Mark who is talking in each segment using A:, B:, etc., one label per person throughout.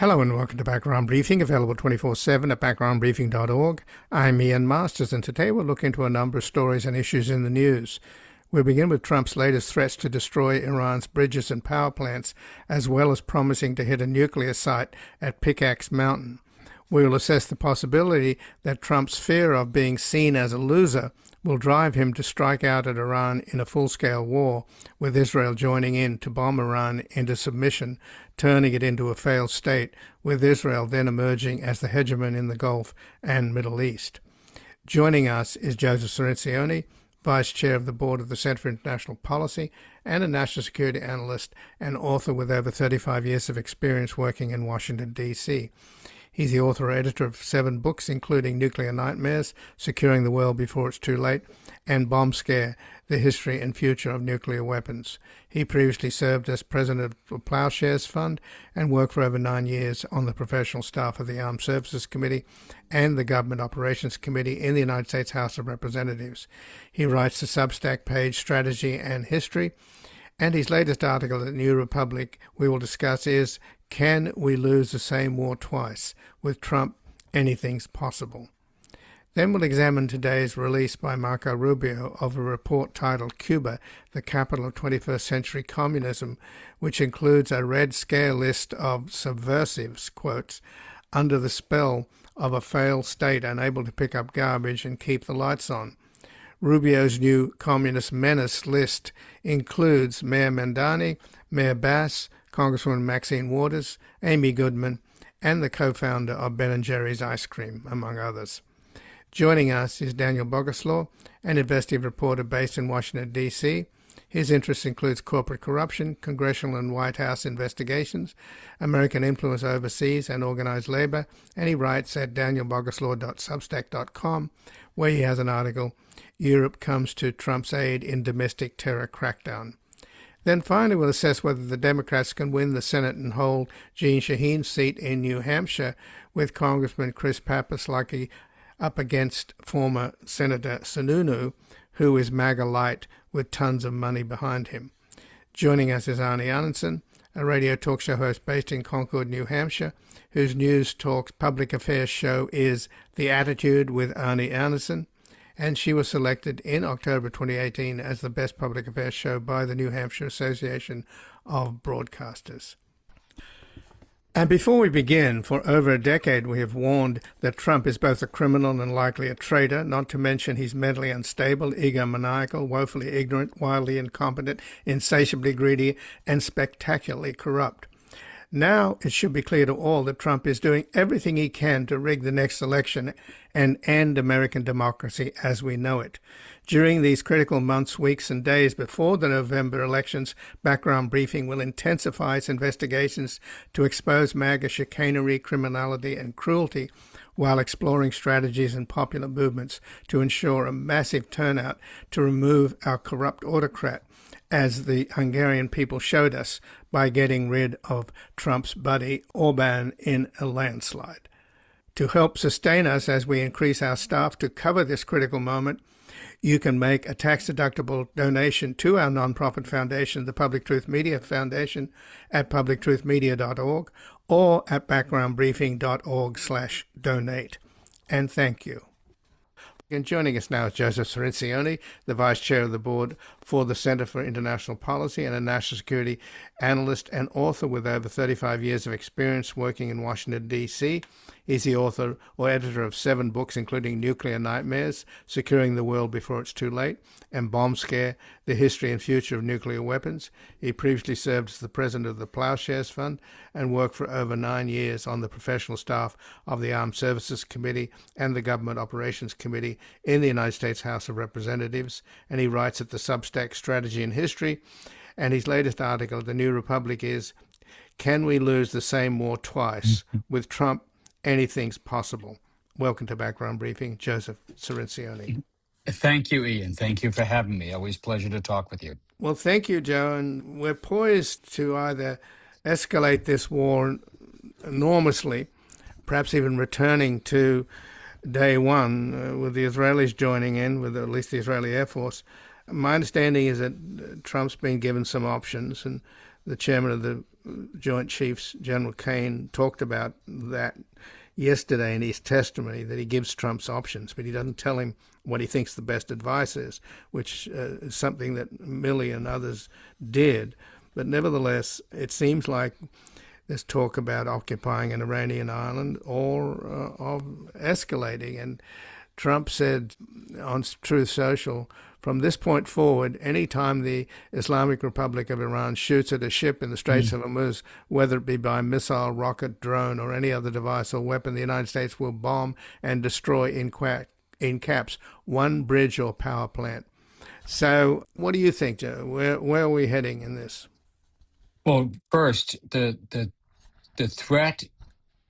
A: Hello and welcome to Background Briefing, available 24/7 at backgroundbriefing.org. I'm Ian Masters, and today we'll look into a number of stories and issues in the news. We'll begin with Trump's latest threats to destroy Iran's bridges and power plants, as well as promising to hit a nuclear site at Pickaxe Mountain. We will assess the possibility that Trump's fear of being seen as a loser will drive him to strike out at Iran in a full-scale war, with Israel joining in to bomb Iran into submission, turning it into a failed state, with Israel then emerging as the hegemon in the Gulf and Middle East. Joining us is Joseph Cirincione, Vice Chair of the Board of the Center for International Policy and a national security analyst and author with over 35 years of experience working in Washington, D.C. He's the author or editor of 7 books, including Nuclear Nightmares, Securing the World Before It's Too Late, and Bomb Scare, The History and Future of Nuclear Weapons. He previously served as president of the Plowshares Fund and worked for over 9 years on the professional staff of the Armed Services Committee and the Government Operations Committee in the United States House of Representatives. He writes the Substack page Strategy and History, and his latest article at New Republic we will discuss is Can We Lose the Same War Twice? With Trump, Anything's Possible. Then we'll examine today's release by Marco Rubio of a report titled Cuba, the Capital of 21st Century Communism, which includes a red scale list of subversives, quotes, under the spell of a failed state unable to pick up garbage and keep the lights on. Rubio's new communist menace list includes Mayor Mamdani, Mayor Bass, Congresswoman Maxine Waters, Amy Goodman, and the co-founder of Ben & Jerry's Ice Cream, among others. Joining us is Daniel Boguslaw, an investigative reporter based in Washington, D.C. His interests includes corporate corruption, congressional and White House investigations, American influence overseas, and organized labor, and he writes at danielboguslaw.substack.com, where he has an article, Europe Comes to Trump's Aid in Domestic Terror Crackdown. Then finally we'll assess whether the Democrats can win the Senate and hold Jeanne Shaheen's seat in New Hampshire, with Congressman Chris Pappas likely up against former Senator Sununu, who is MAGA Lite with tons of money behind him. Joining us is Arnie Arnesen, a radio talk show host based in Concord, New Hampshire, whose News Talks public affairs show is The Attitude with Arnie Arnesen, and she was selected in October 2018 as the best public affairs show by the New Hampshire Association of Broadcasters. And before we begin, for over a decade we have warned that Trump is both a criminal and likely a traitor, not to mention he's mentally unstable, egomaniacal, woefully ignorant, wildly incompetent, insatiably greedy, and spectacularly corrupt. Now it should be clear to all that Trump is doing everything he can to rig the next election and end American democracy as we know it. During these critical months, weeks, and days before the November elections, Background Briefing will intensify its investigations to expose MAGA chicanery, criminality, and cruelty, while exploring strategies and popular movements to ensure a massive turnout to remove our corrupt autocrat, as the Hungarian people showed us by getting rid of Trump's buddy Orban in a landslide. To help sustain us as we increase our staff to cover this critical moment, you can make a tax-deductible donation to our nonprofit foundation, the Public Truth Media Foundation, at publictruthmedia.org or at backgroundbriefing.org/donate. And thank you. And joining us now is Joseph Cirincione, the Vice Chair of the Board for the Center for International Policy and a national security analyst and author with over 35 years of experience working in Washington, D.C. He's the author or editor of 7 books, including Nuclear Nightmares, Securing the World Before It's Too Late, and Bomb Scare, The History and Future of Nuclear Weapons. He previously served as the president of the Plowshares Fund and worked for over 9 years on the professional staff of the Armed Services Committee and the Government Operations Committee in the United States House of Representatives, and he writes at the Substack Strategy and History, and his latest article at the New Republic is Can We Lose the Same War Twice? With Trump, Anything's Possible. Welcome to Background Briefing, Joseph Cirincione.
B: Thank you, Ian. Thank you for having me. Always a pleasure to talk with you.
A: Well, thank you, Joe, and we're poised to either escalate this war enormously, perhaps even returning to day one, with the Israelis joining in, with at least the Israeli Air Force. My understanding is that Trump's been given some options, and the chairman of the Joint Chiefs General Kane talked about that yesterday in his testimony, that he gives Trump's options, but he doesn't tell him what he thinks the best advice is, which is something that Milley and others did. But nevertheless, it seems like there's talk about occupying an Iranian island or of escalating. And Trump said on Truth Social, from this point forward, any time the Islamic Republic of Iran shoots at a ship in the Straits of Hormuz, whether it be by missile, rocket, drone, or any other device or weapon, the United States will bomb and destroy, in caps, one bridge or power plant. So what do you think, Joe? Where are we heading in this?
B: Well, first, the threat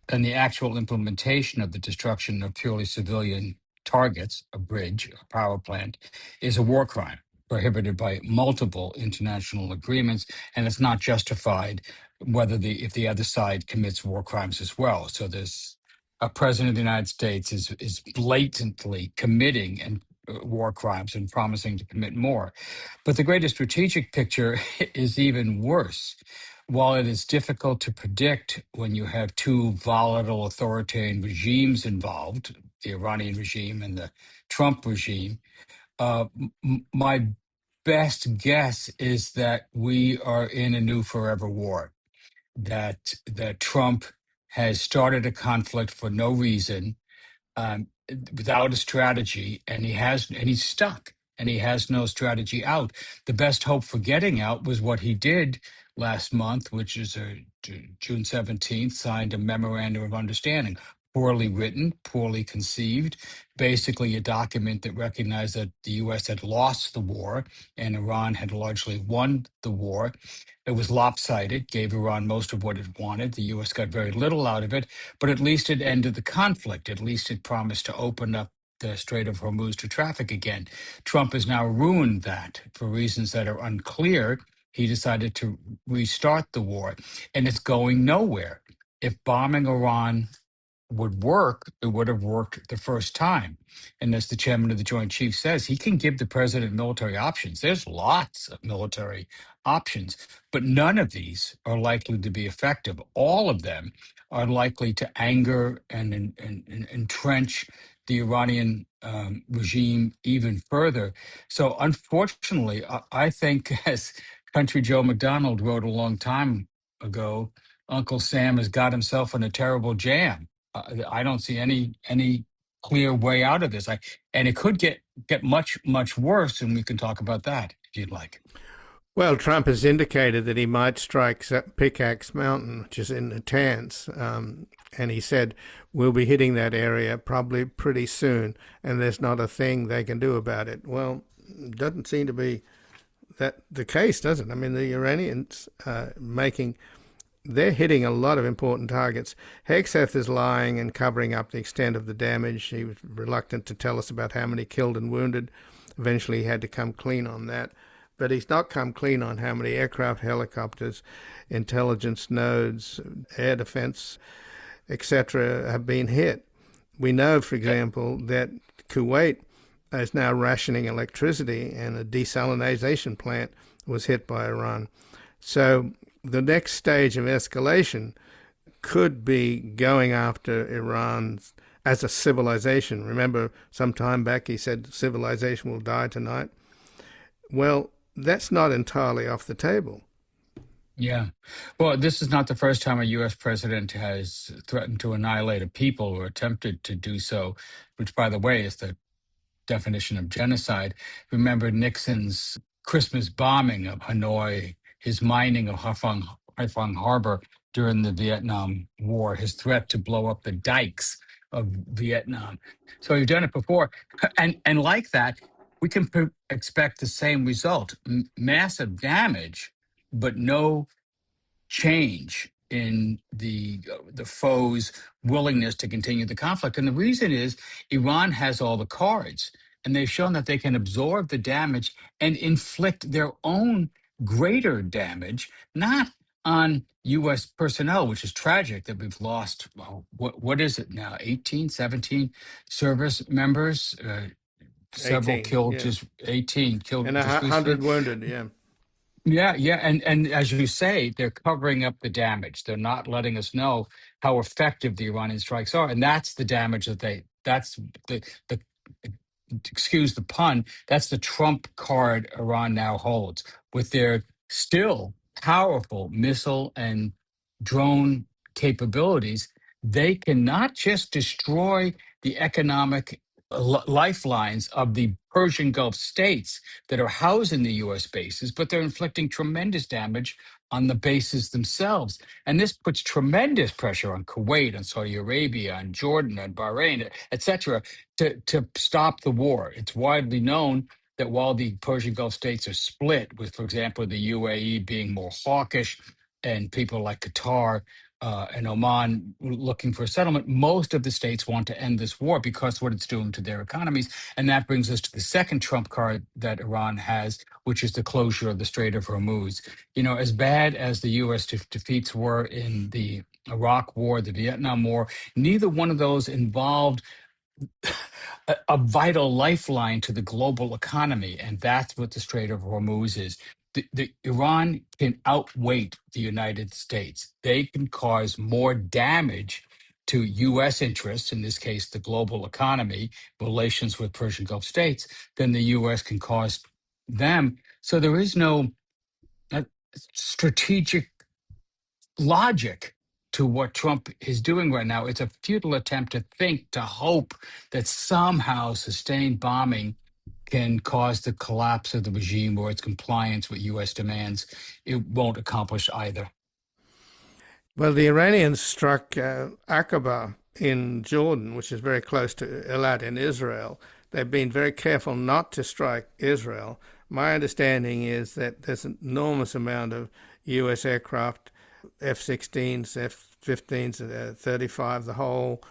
B: and the actual implementation of the destruction of purely civilian targets, a bridge, a power plant, is a war crime prohibited by multiple international agreements, and it's not justified if the other side commits war crimes as well. So there's a president of the United States is blatantly committing and war crimes and promising to commit more. But the greater strategic picture is even worse. While it is difficult to predict when you have two volatile authoritarian regimes involved, the Iranian regime and the Trump regime, my best guess is that we are in a new forever war, that Trump has started a conflict for no reason, um, without a strategy, and he's stuck, and he has no strategy out. The best hope for getting out was what he did last month, which is June 17th, signed a memorandum of understanding. Poorly written, poorly conceived, basically a document that recognized that the U.S. had lost the war and Iran had largely won the war. It was lopsided, gave Iran most of what it wanted. The U.S. got very little out of it, but at least it ended the conflict. At least it promised to open up the Strait of Hormuz to traffic again. Trump has now ruined that for reasons that are unclear. He decided to restart the war, and it's going nowhere. If bombing Iran would work, it would have worked the first time. And as the chairman of the Joint Chiefs says, he can give the president military options. There's lots of military options, but none of these are likely to be effective. All of them are likely to anger and entrench the Iranian regime even further. So, unfortunately, I think, as Country Joe McDonald wrote a long time ago, Uncle Sam has got himself in a terrible jam. I don't see any clear way out of this. And it could get much worse, and we can talk about that if you'd like.
A: Well, Trump has indicated that he might strike Pickaxe Mountain, which is in Natanz, and he said we'll be hitting that area probably pretty soon, and there's not a thing they can do about it. Well, it doesn't seem to be that the case, does it? I mean, the Iranians they're hitting a lot of important targets. Hegseth is lying and covering up the extent of the damage. He was reluctant to tell us about how many killed and wounded. Eventually, he had to come clean on that. But he's not come clean on how many aircraft, helicopters, intelligence nodes, air defense, etc. have been hit. We know, for example, that Kuwait is now rationing electricity, and a desalination plant was hit by Iran. So the next stage of escalation could be going after Iran as a civilization. Remember, some time back he said civilization will die tonight. Well, that's not entirely off the table.
B: Yeah. Well, this is not the first time a U.S. president has threatened to annihilate a people or attempted to do so, which, by the way, is the definition of genocide. Remember Nixon's Christmas bombing of Hanoi, his mining of Haiphong Harbor during the Vietnam War, his threat to blow up the dikes of Vietnam. So he's done it before. And like that, we can expect the same result, massive damage, but no change in the foe's willingness to continue the conflict. And the reason is Iran has all the cards, and they've shown that they can absorb the damage and inflict their own greater damage, not on U.S. personnel, which is tragic that we've lost, well, what is it now, 18, 17 service members, several
A: 18,
B: killed,
A: yeah.
B: just 18 killed,
A: And
B: just
A: 100
B: recently.
A: wounded, yeah.
B: Yeah, and as you say, they're covering up the damage. They're not letting us know how effective the Iranian strikes are, and that's the damage that that's the excuse the pun, that's the trump card Iran now holds with their still powerful missile and drone capabilities. They can not just destroy the economic lifelines of the Persian Gulf states that are housed in the U.S. bases, but they're inflicting tremendous damage on the bases themselves. And this puts tremendous pressure on Kuwait, on Saudi Arabia, on Jordan, on Bahrain, et cetera, to stop the war. It's widely known that while the Persian Gulf states are split, with, for example, the UAE being more hawkish and people like Qatar and Oman looking for a settlement, most of the states want to end this war because of what it's doing to their economies. And that brings us to the second trump card that Iran has, which is the closure of the Strait of Hormuz. You know, as bad as the U.S. defeats were in the Iraq War, the Vietnam War, neither one of those involved a vital lifeline to the global economy, and that's what the Strait of Hormuz is. The Iran can outweight the United States. They can cause more damage to U.S. interests, in this case, the global economy, relations with Persian Gulf states, than the U.S. can cause them. So there is no strategic logic to what Trump is doing right now. It's a futile attempt to think, to hope that somehow sustained bombing can cause the collapse of the regime or its compliance with U.S. demands. It won't accomplish either.
A: Well, the Iranians struck Aqaba in Jordan, which is very close to Eilat in Israel. They've been very careful not to strike Israel. My understanding is that there's an enormous amount of U.S. aircraft, F-16s, F-15s, 35, the whole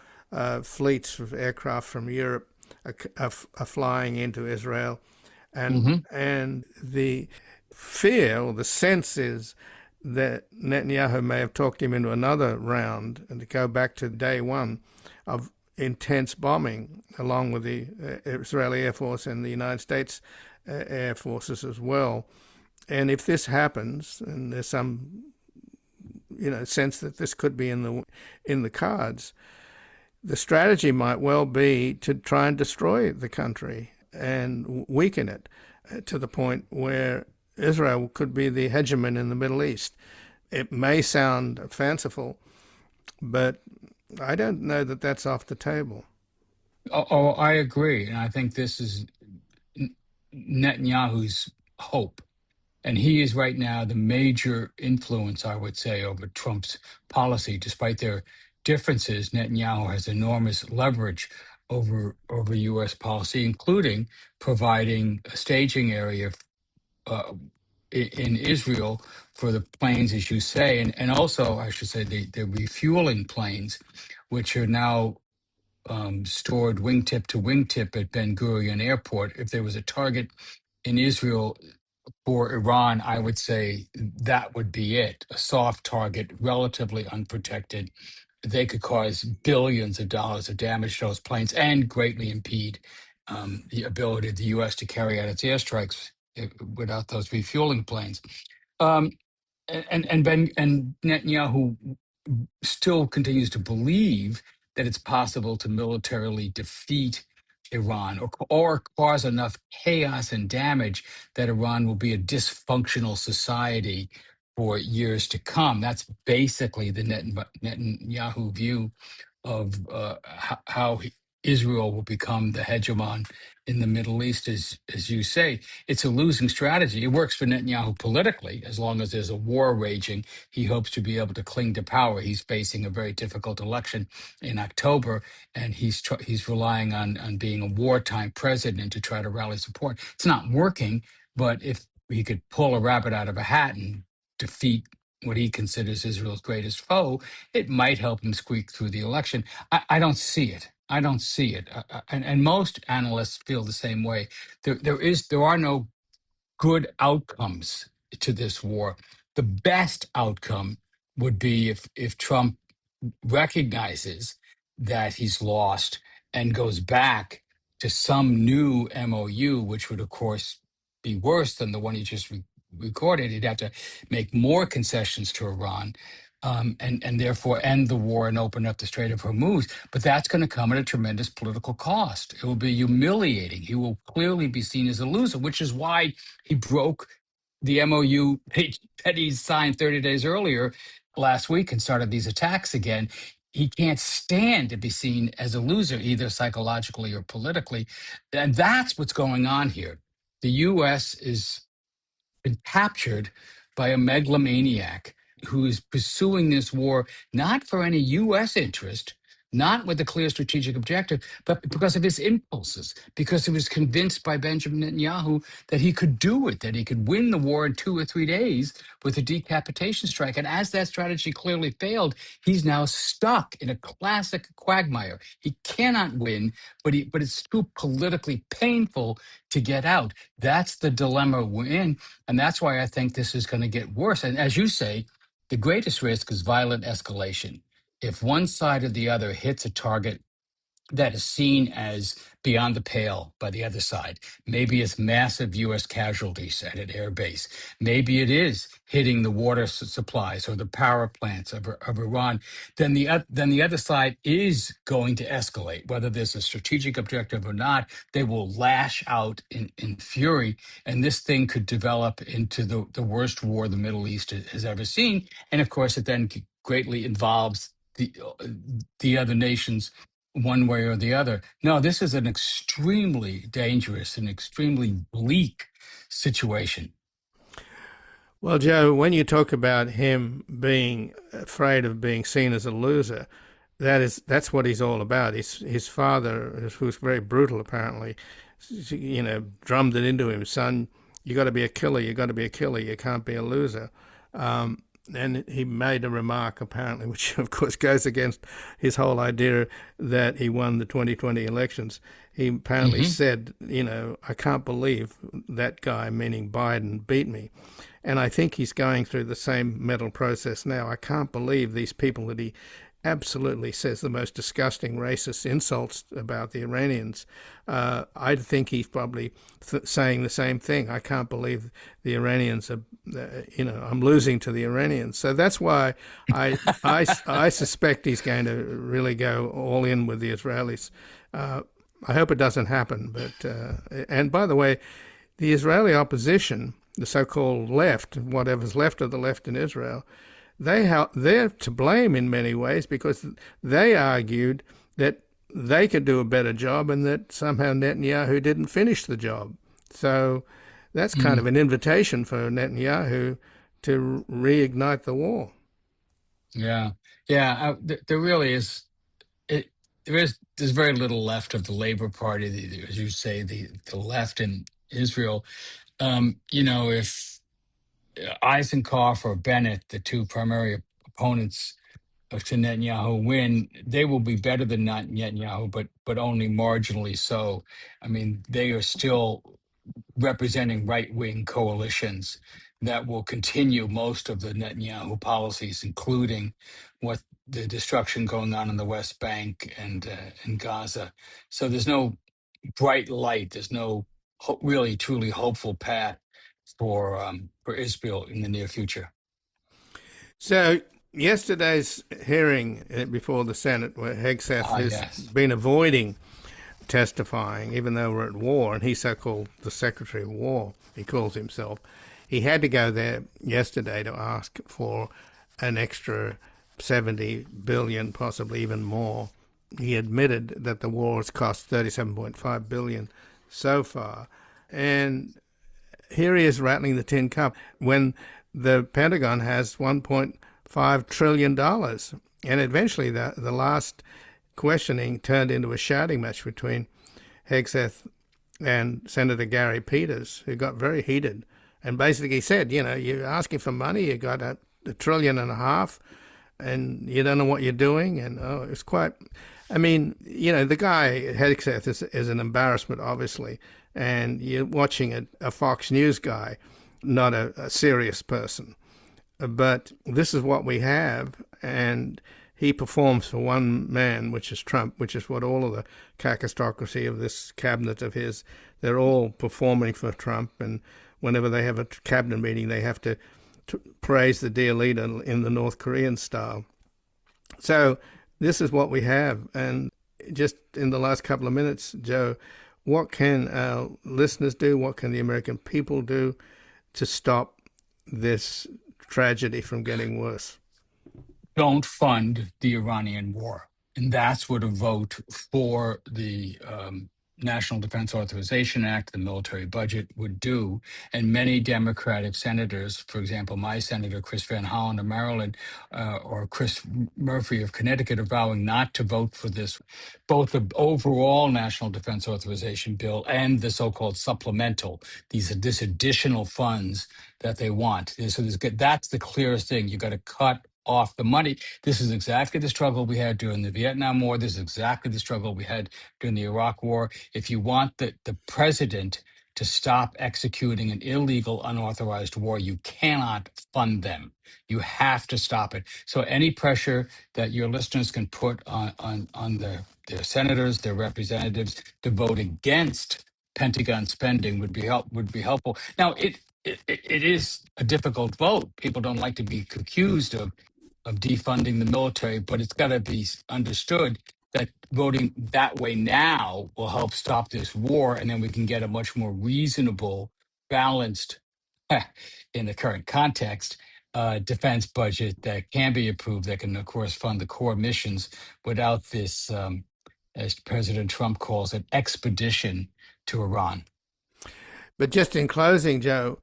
A: fleets of aircraft from Europe are flying into Israel. And the fear or the sense is that Netanyahu may have talked him into another round and to go back to day one of intense bombing, along with the Israeli Air Force and the United States Air Forces as well. And if this happens, and there's some, sense that this could be in the cards, the strategy might well be to try and destroy the country and weaken it to the point where Israel could be the hegemon in the Middle East. It may sound fanciful, but I don't know that that's off the table.
B: Oh, I agree. And I think this is Netanyahu's hope. And he is right now the major influence, I would say, over Trump's policy. Despite their differences, Netanyahu has enormous leverage over U.S. policy, including providing a staging area uh, in Israel for the planes, as you say, and also, I should say, the refueling planes, which are now stored wingtip to wingtip at Ben Gurion Airport. If there was a target in Israel for Iran, I would say that would be it. A soft target, relatively unprotected. They could cause billions of dollars of damage to those planes and greatly impede the ability of the U.S. to carry out its airstrikes without those refueling planes. Um, and Netanyahu still continues to believe that it's possible to militarily defeat Iran or cause enough chaos and damage that Iran will be a dysfunctional society for years to come. That's basically the Netanyahu view of how Israel will become the hegemon in the Middle East, as you say. It's a losing strategy. It works for Netanyahu politically. As long as there's a war raging, he hopes to be able to cling to power. He's facing a very difficult election in October, and he's relying on being a wartime president to try to rally support. It's not working, but if he could pull a rabbit out of a hat and defeat what he considers Israel's greatest foe, it might help him squeak through the election. I don't see it. I don't see it, and most analysts feel the same way. There are no good outcomes to this war. The best outcome would be if Trump recognizes that he's lost and goes back to some new MOU, which would, of course, be worse than the one he just recorded, he'd have to make more concessions to Iran, and therefore end the war and open up the Strait of Hormuz. But that's going to come at a tremendous political cost. It will be humiliating. He will clearly be seen as a loser, which is why he broke the MOU that he signed 30 days earlier last week and started these attacks again. He can't stand to be seen as a loser, either psychologically or politically. And that's what's going on here. The U.S. is been captured by a megalomaniac who is pursuing this war not for any U.S. interest, not with a clear strategic objective, but because of his impulses, because he was convinced by Benjamin Netanyahu that he could do it, that he could win the war in 2 or 3 days with a decapitation strike. And as that strategy clearly failed, he's now stuck in a classic quagmire. He cannot win, but it's too politically painful to get out. That's the dilemma we're in. And that's why I think this is going to get worse. And as you say, the greatest risk is violent escalation. If one side or the other hits a target that is seen as beyond the pale by the other side. Maybe it's massive U.S. casualties at an air base. Maybe it is hitting the water supplies or the power plants of Iran. Then the other side is going to escalate, whether there's a strategic objective or not. They will lash out in fury, and this thing could develop into the worst war the Middle East has ever seen. And of course, it then greatly involves the other nations one way or the other. No, this is an extremely dangerous and extremely bleak situation.
A: Well, Joe, when you talk about him being afraid of being seen as a loser, that's what he's all about. His father, who's very brutal apparently, drummed it into him, son, you got to be a killer, you got to be a killer, you can't be a loser. And he made a remark, apparently, which of course goes against his whole idea that he won the 2020 elections. He apparently said, I can't believe that guy, meaning Biden, beat me. And I think he's going through the same mental process now. I can't believe these people that he absolutely says the most disgusting racist insults about the Iranians. I think he's probably saying the same thing. I can't believe the Iranians are, I'm losing to the Iranians. So that's why I suspect he's going to really go all in with the Israelis. I hope it doesn't happen. But and by the way, the Israeli opposition, the so-called left, whatever's left of the left in Israel, they're to blame in many ways because they argued that they could do a better job and that somehow Netanyahu didn't finish the job. So that's kind of an invitation for Netanyahu to reignite the war.
B: Yeah. There really is. There's very little left of the Labor Party, as you say, the left in Israel. If Eisenkopf or Bennett, the two primary opponents to Netanyahu, win, they will be better than Netanyahu, but only marginally so. I mean, they are still representing right-wing coalitions that will continue most of the Netanyahu policies, including what the destruction going on in the West Bank and in Gaza. So there's no bright light. There's no really truly hopeful path for Israel in the near future.
A: So yesterday's hearing before the Senate, where Hegseth has been avoiding testifying, even though we're at war, and he's so-called the Secretary of War, he calls himself. He had to go there yesterday to ask for an extra 70 billion, possibly even more. He admitted that the war has cost 37.5 billion so far. And here he is rattling the tin cup when the Pentagon has $1.5 trillion. And eventually the last questioning turned into a shouting match between Hegseth and Senator Gary Peters, who got very heated and basically said, you're asking for money, you got $1.5 trillion, and you don't know what you're doing. And it's quite, the guy, Hegseth, is an embarrassment, obviously, and you're watching a Fox News guy, not a serious person. But this is what we have, and he performs for one man, which is Trump, which is what all of the cacistocracy of this cabinet of his, they're all performing for Trump. And whenever they have a cabinet meeting, they have to praise the dear leader in the North Korean style. So this is what we have. And just in the last couple of minutes, Joe, what can our listeners do? What can the American people do to stop this tragedy from getting worse?
B: Don't fund the Iranian war. And that's what a vote for the National Defense Authorization Act, the military budget, would do. And many Democratic senators, for example, my senator, Chris Van Hollen of Maryland, or Chris Murphy of Connecticut, are vowing not to vote for this, both the overall National Defense Authorization bill and the so-called supplemental, this additional funds that they want. So that's the clearest thing. You got to cut off the money. This is exactly the struggle we had during the Vietnam War. This is exactly the struggle we had during the Iraq War. If you want the president to stop executing an illegal, unauthorized war, you cannot fund them. You have to stop it. So any pressure that your listeners can put on their senators, their representatives, to vote against Pentagon spending would be helpful. Now, it is a difficult vote. People don't like to be accused of defunding the military, but it's got to be understood that voting that way now will help stop this war, and then we can get a much more reasonable, balanced, in the current context, defense budget that can be approved, that can, of course, fund the core missions without this, as President Trump calls it, expedition to Iran.
A: But just in closing, Joe,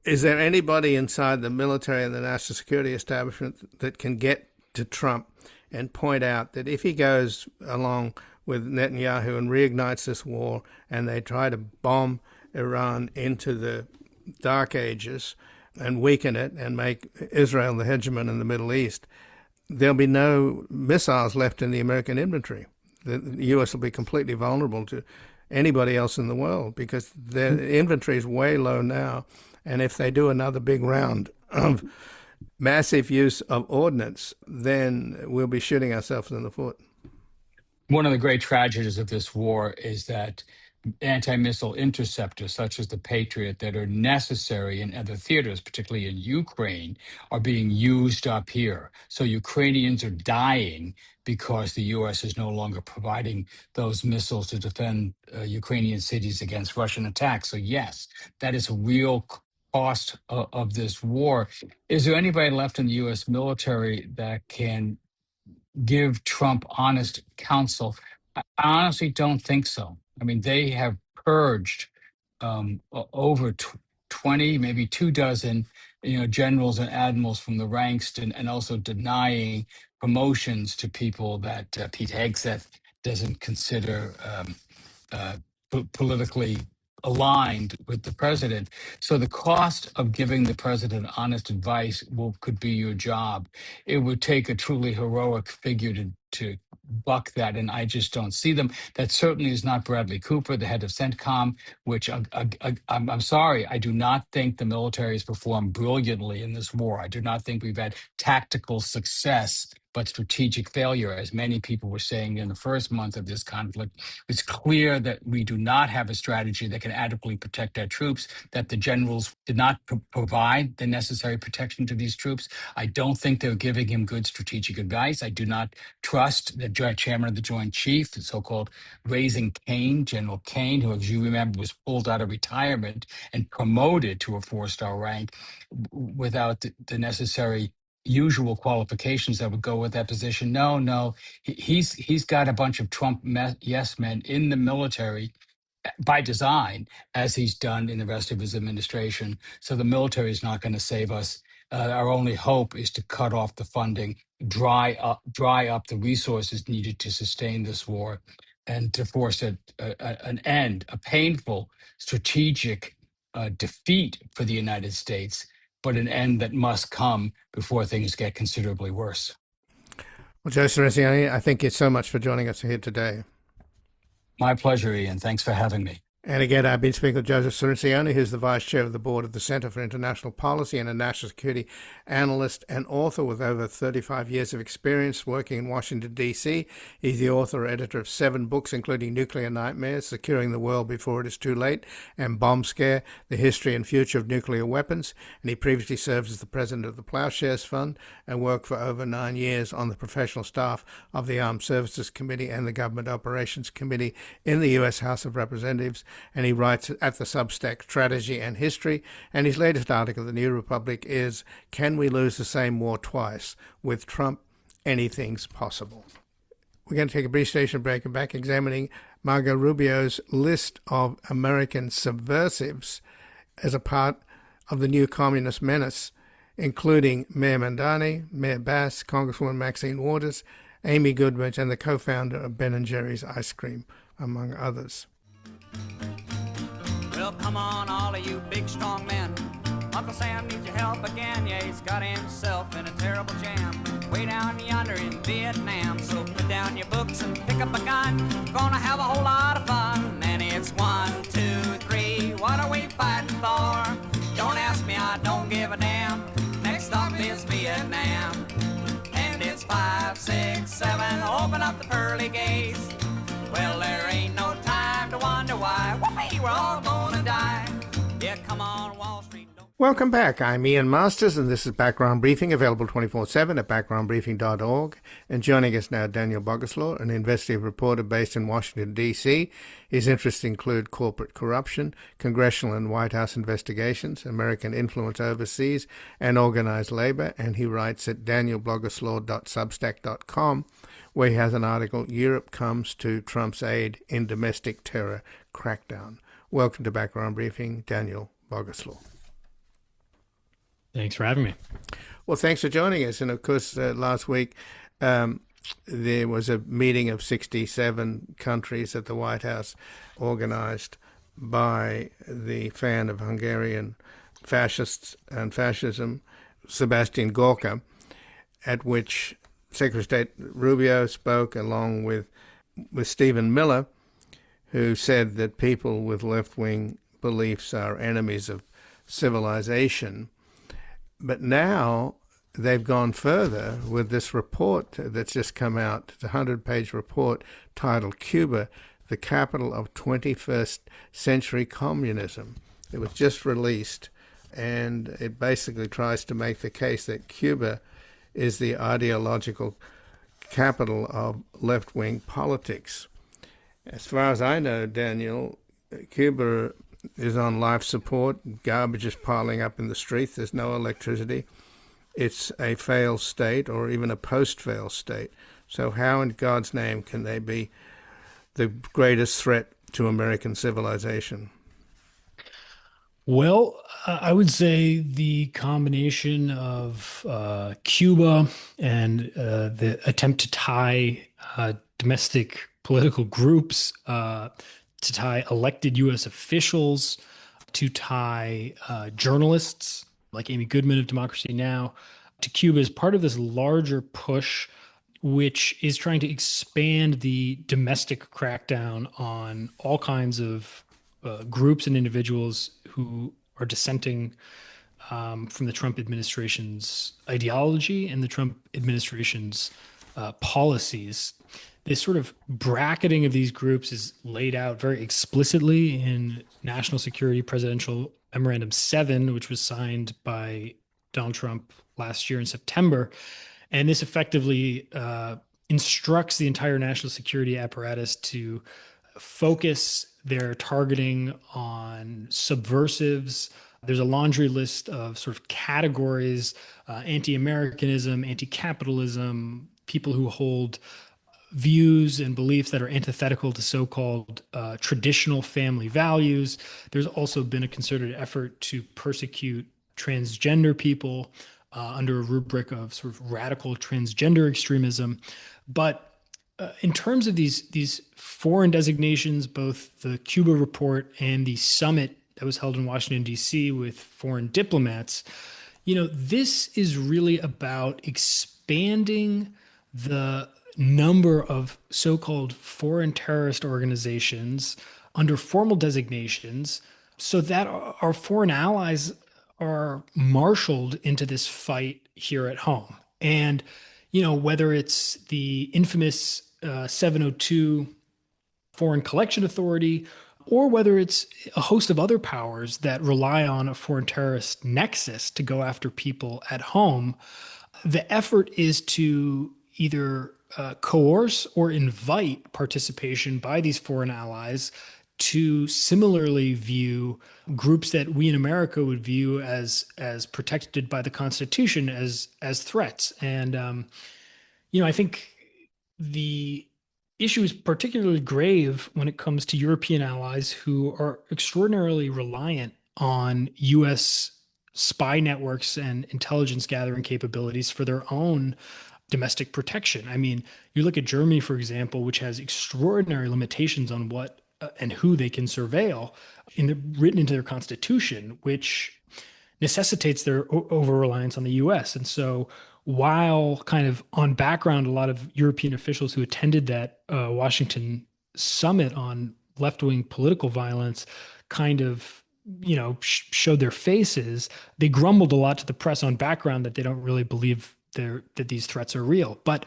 A: is there anybody inside the military and the national security establishment that can get to Trump and point out that if he goes along with Netanyahu and reignites this war and they try to bomb Iran into the dark ages and weaken it and make Israel the hegemon in the Middle East, there'll be no missiles left in the American inventory. The U.S. will be completely vulnerable to anybody else in the world because their inventory is way low now. And if they do another big round of massive use of ordnance, then we'll be shooting ourselves in the foot.
B: One of the great tragedies of this war is that anti-missile interceptors, such as the Patriot, that are necessary in other theaters, particularly in Ukraine, are being used up here. So Ukrainians are dying because the U.S. is no longer providing those missiles to defend Ukrainian cities against Russian attacks. So yes, that is a real cost of this war. Is there anybody left in the U.S. military that can give Trump honest counsel? I honestly don't think so. I mean, they have purged over 20, maybe 24, generals and admirals from the ranks, and also denying promotions to people that Pete Hegseth doesn't consider politically aligned with the president. So the cost of giving the president honest advice could be your job. It would take a truly heroic figure to buck that, and I just don't see them. That certainly is not Bradley Cooper, the head of CENTCOM, which I'm sorry, I do not think the military has performed brilliantly in this war. I do not think we've had tactical success, but strategic failure, as many people were saying in the first month of this conflict. It's clear that we do not have a strategy that can adequately protect our troops, that the generals did not provide the necessary protection to these troops. I don't think they're giving him good strategic advice. I do not trust the chairman of the Joint Chiefs, the so-called Raising Cane, General Kane, who, as you remember, was pulled out of retirement and promoted to a 4-star rank without the necessary usual qualifications that would go with that position. No, he's got a bunch of Trump yes men in the military by design, as he's done in the rest of his administration. So the military is not going to save us. Our only hope is to cut off the funding, dry up the resources needed to sustain this war, and to force an end, a painful strategic defeat for the United States, but an end that must come before things get considerably worse.
A: Well, Joe Cirincione, I thank you so much for joining us here today.
B: My pleasure, Ian. Thanks for having me.
A: And again, I've been speaking with Joseph Cirincione, who's the Vice Chair of the Board of the Center for International Policy and a national security analyst and author with over 35 years of experience working in Washington, D.C. He's the author or editor of 7 books, including Nuclear Nightmares, Securing the World Before It Is Too Late, and Bomb Scare, The History and Future of Nuclear Weapons. And he previously served as the president of the Plowshares Fund and worked for over 9 years on the professional staff of the Armed Services Committee and the Government Operations Committee in the U.S. House of Representatives. And he writes at the Substack Strategy and History. And his latest article, The New Republic, is Can We Lose the Same War Twice? With Trump, Anything's Possible. We're going to take a brief station break and back examining MAGA Rubio's list of American subversives as a part of the new communist menace, including Mayor Mamdani, Mayor Bass, Congresswoman Maxine Waters, Amy Goodman, and the co-founder of Ben & Jerry's Ice Cream, among others.
C: Well, come on, all of you big, strong men. Uncle Sam needs your help again. Yeah, he's got himself in a terrible jam way down yonder in Vietnam. So put down your books and pick up a gun. Gonna have a whole lot of fun. And it's 1, 2, 3. What are we fighting for? Don't ask me, I don't give a damn. Next stop is Vietnam. And it's 5, 6, 7. Open up the pearly gates. Well, there ain't no time to wonder why. Whoopee, we're all gonna die. Yeah, come on, Wall Street.
A: Welcome back. I'm Ian Masters, and this is Background Briefing, available 24/7 at backgroundbriefing.org. And joining us now, Daniel Boguslaw, an investigative reporter based in Washington, D.C. His interests include corporate corruption, congressional and White House investigations, American influence overseas, and organized labor. And he writes at danielboguslaw.substack.com, where he has an article, Europe Comes to Trump's Aid in Domestic Terror Crackdown. Welcome to Background Briefing, Daniel Boguslaw.
D: Thanks for having me.
A: Well, thanks for joining us. And of course, last week there was a meeting of 67 countries at the White House organized by the fan of Hungarian fascists and fascism, Sebastian Gorka, at which Secretary of State Rubio spoke along with Stephen Miller, who said that people with left-wing beliefs are enemies of civilization. But now they've gone further with this report that's just come out. It's a 100-page report titled Cuba, the Capital of 21st Century Communism. It was just released, and it basically tries to make the case that Cuba is the ideological capital of left-wing politics. As far as I know, Daniel, Cuba is on life support. Garbage is piling up in the streets. There's no electricity. It's a failed state, or even a post-failed state. So how in God's name can they be the greatest threat to American civilization?
D: Well, I would say the combination of Cuba and the attempt to tie domestic political groups, to tie elected U.S. officials, to tie journalists like Amy Goodman of Democracy Now! To Cuba is part of this larger push, which is trying to expand the domestic crackdown on all kinds of groups and individuals who are dissenting from the Trump administration's ideology and the Trump administration's policies. This sort of bracketing of these groups is laid out very explicitly in National Security Presidential Memorandum 7, which was signed by Donald Trump last year in September. And this effectively instructs the entire national security apparatus to focus their targeting on subversives. There's a laundry list of sort of categories: anti-Americanism, anti-capitalism, people who hold views and beliefs that are antithetical to so-called traditional family values. There's also been a concerted effort to persecute transgender people under a rubric of sort of radical transgender extremism. But in terms of these foreign designations, both the Cuba report and the summit that was held in Washington, D.C. with foreign diplomats, this is really about expanding the number of so-called foreign terrorist organizations under formal designations so that our foreign allies are marshaled into this fight here at home. And, whether it's the infamous 702 Foreign Collection Authority, or whether it's a host of other powers that rely on a foreign terrorist nexus to go after people at home, the effort is to either coerce or invite participation by these foreign allies to similarly view groups that we in America would view as protected by the Constitution as threats. And I think the issue is particularly grave when it comes to European allies who are extraordinarily reliant on U.S. spy networks and intelligence gathering capabilities for their own domestic protection. I mean, you look at Germany, for example, which has extraordinary limitations on what and who they can surveil written into their constitution, which necessitates their over-reliance on the U.S. And so while kind of on background, a lot of European officials who attended that Washington summit on left-wing political violence kind of, showed their faces, they grumbled a lot to the press on background that they don't really believe that these threats are real. But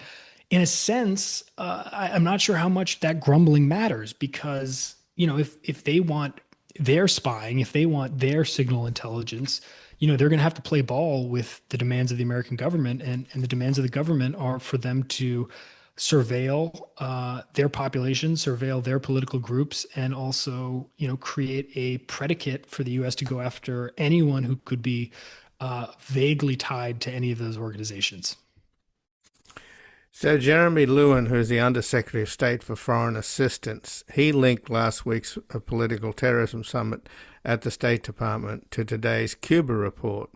D: in a sense, I'm not sure how much that grumbling matters because, if they want their spying, if they want their signal intelligence, they're going to have to play ball with the demands of the American government. And the demands of the government are for them to surveil their population, surveil their political groups, and also, create a predicate for the U.S. to go after anyone who could be vaguely tied to any of those organizations.
A: So Jeremy Lewin, who's the Undersecretary of State for Foreign Assistance, he linked last week's political terrorism summit at the State Department to today's Cuba report,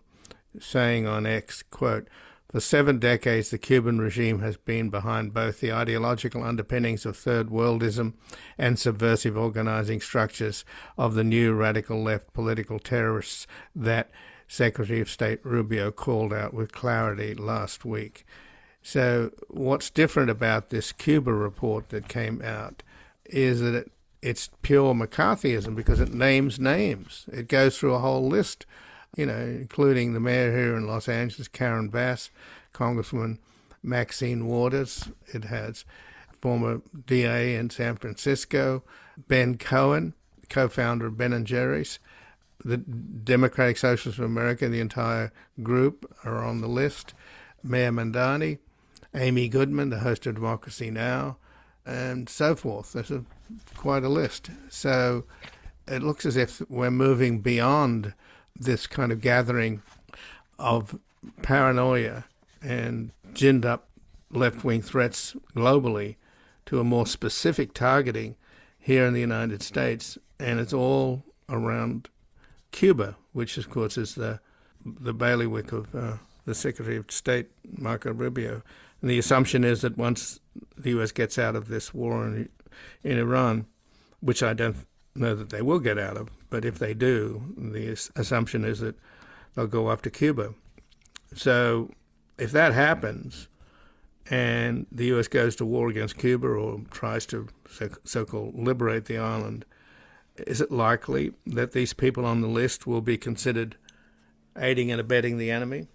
A: saying on X, quote, "For 7 decades, the Cuban regime has been behind both the ideological underpinnings of third worldism and subversive organizing structures of the new radical left political terrorists that Secretary of State Rubio called out with clarity last week." So what's different about this Cuba report that came out is that it's pure McCarthyism because it names names. It goes through a whole list, including the mayor here in Los Angeles, Karen Bass, Congresswoman Maxine Waters. It has former DA in San Francisco, Ben Cohen, co-founder of Ben & Jerry's, the Democratic Socialists of America, the entire group are on the list, Mayor Mamdani, Amy Goodman, the host of Democracy Now!, and so forth. There's quite a list. So it looks as if we're moving beyond this kind of gathering of paranoia and ginned up left-wing threats globally to a more specific targeting here in the United States. And it's all around Cuba, which of course is the bailiwick of the Secretary of State, Marco Rubio. And the assumption is that once the U.S. gets out of this war in Iran, which I don't know that they will get out of, but if they do, the assumption is that they'll go after Cuba. So if that happens and the U.S. goes to war against Cuba or tries to so-called liberate the island, is it likely that these people on the list will be considered aiding and abetting the enemy?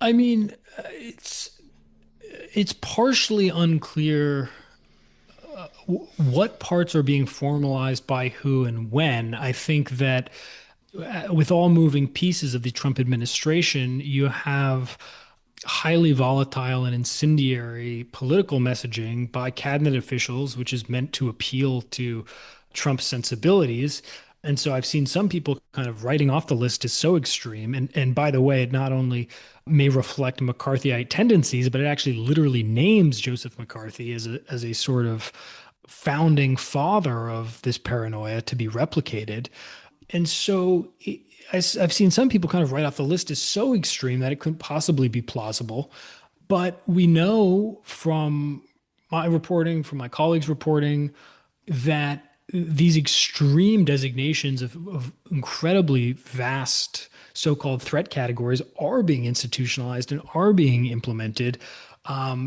D: I mean, it's partially unclear what parts are being formalized by who and when. I think that with all moving pieces of the Trump administration, you have highly volatile and incendiary political messaging by cabinet officials, which is meant to appeal to Trump's sensibilities. And so I've seen some people kind of writing off the list as so extreme. And by the way, it not only may reflect McCarthyite tendencies, but it actually literally names Joseph McCarthy as a sort of founding father of this paranoia to be replicated. And so I've seen some people kind of write off the list as so extreme that it couldn't possibly be plausible. But we know from my reporting, from my colleagues' reporting, that these extreme designations of incredibly vast so-called threat categories are being institutionalized and are being implemented.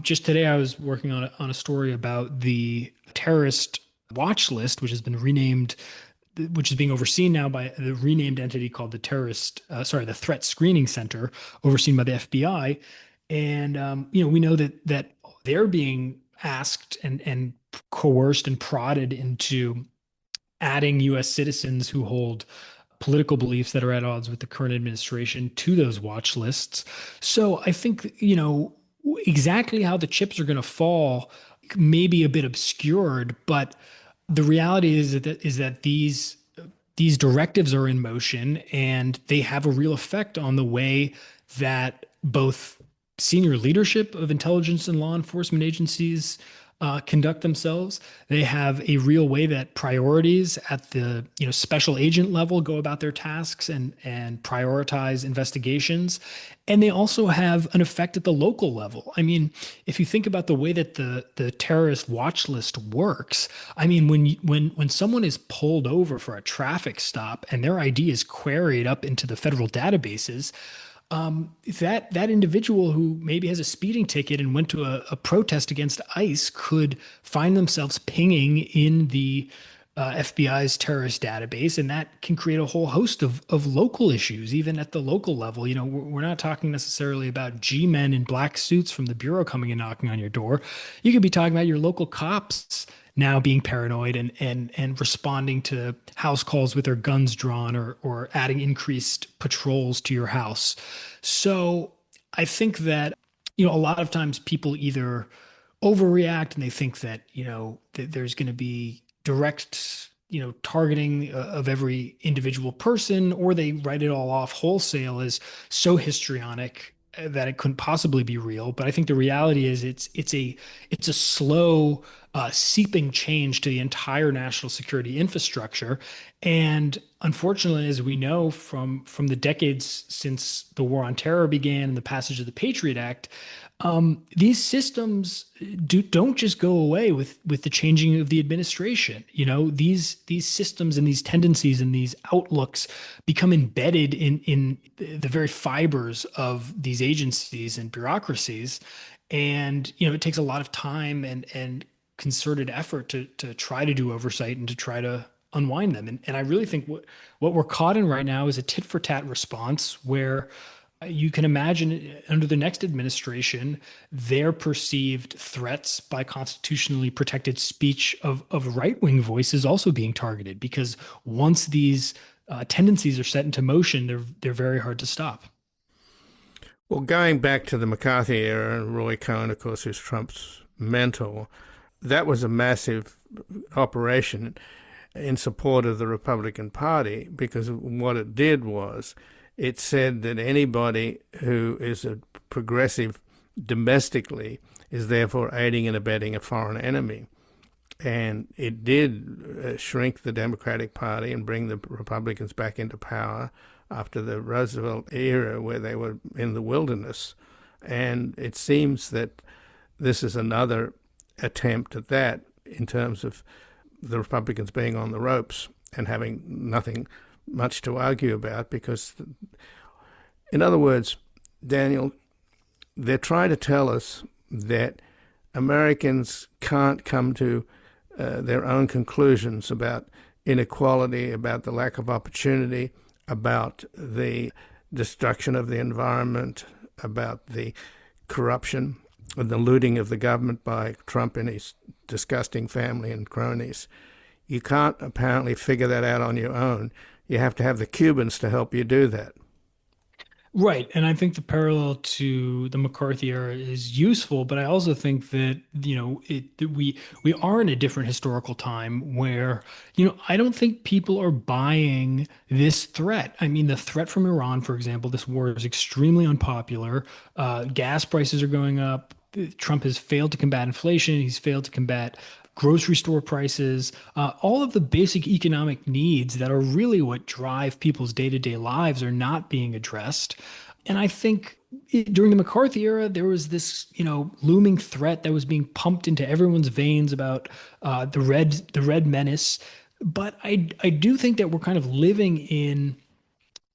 D: Just today, I was working on a story about the terrorist watch list, which has been renamed, which is being overseen now by the renamed entity called the Threat Screening Center, overseen by the FBI. And we know that they're being asked and coerced and prodded into adding U.S. citizens who hold political beliefs that are at odds with the current administration to those watch lists. So I think, exactly how the chips are going to fall may be a bit obscured, but the reality is that these directives are in motion, and they have a real effect on the way that both senior leadership of intelligence and law enforcement agencies conduct themselves. They have a real way that priorities at the special agent level go about their tasks and prioritize investigations. And they also have an effect at the local level. I mean, if you think about the way that the terrorist watch list works, I mean, when someone is pulled over for a traffic stop and their ID is queried up into the federal databases, that individual who maybe has a speeding ticket and went to a protest against ICE could find themselves pinging in the FBI's terrorist database, and that can create a whole host of local issues, even at the local level. We're not talking necessarily about G-men in black suits from the bureau coming and knocking on your door. You could be talking about your local cops now being paranoid and responding to house calls with their guns drawn, or adding increased patrols to your house. So I think that, a lot of times people either overreact and they think that, that there's going to be direct, targeting of every individual person, or they write it all off wholesale as so histrionic that it couldn't possibly be real. But I think the reality is it's a slow seeping change to the entire national security infrastructure. And unfortunately, as we know from the decades since the war on terror began and the passage of the Patriot Act, these systems don't just go away with the changing of the administration. These systems and these tendencies and these outlooks become embedded in the very fibers of these agencies and bureaucracies. And, it takes a lot of time and concerted effort to try to do oversight and to try to unwind them. And I really think what we're caught in right now is a tit for tat response where you can imagine under the next administration, their perceived threats by constitutionally protected speech of right-wing voices also being targeted, because once these tendencies are set into motion, they're very hard to stop.
A: Well, going back to the McCarthy era, and Roy Cohn, of course, who's Trump's mentor, that was a massive operation in support of the Republican Party, because what it did was it said that anybody who is a progressive domestically is therefore aiding and abetting a foreign enemy. And it did shrink the Democratic Party and bring the Republicans back into power after the Roosevelt era, where they were in the wilderness. And it seems that this is another attempt at that, in terms of the Republicans being on the ropes and having nothing much to argue about, because, in other words, Daniel, they're trying to tell us that Americans can't come to their own conclusions about inequality, about the lack of opportunity, about the destruction of the environment, about the corruption and the looting of the government by Trump and his disgusting family and cronies. You can't apparently figure that out on your own. You have to have the Cubans to help you do that.
D: Right. And I think the parallel to the McCarthy era is useful, but I also think that, we are in a different historical time where, I don't think people are buying this threat. I mean, the threat from Iran, for example, this war is extremely unpopular. Gas prices are going up. Trump has failed to combat inflation. He's failed to combat grocery store prices, all of the basic economic needs that are really what drive people's day-to-day lives are not being addressed. And I think during the McCarthy era, there was this, looming threat that was being pumped into everyone's veins about the red menace. But I do think that we're kind of living in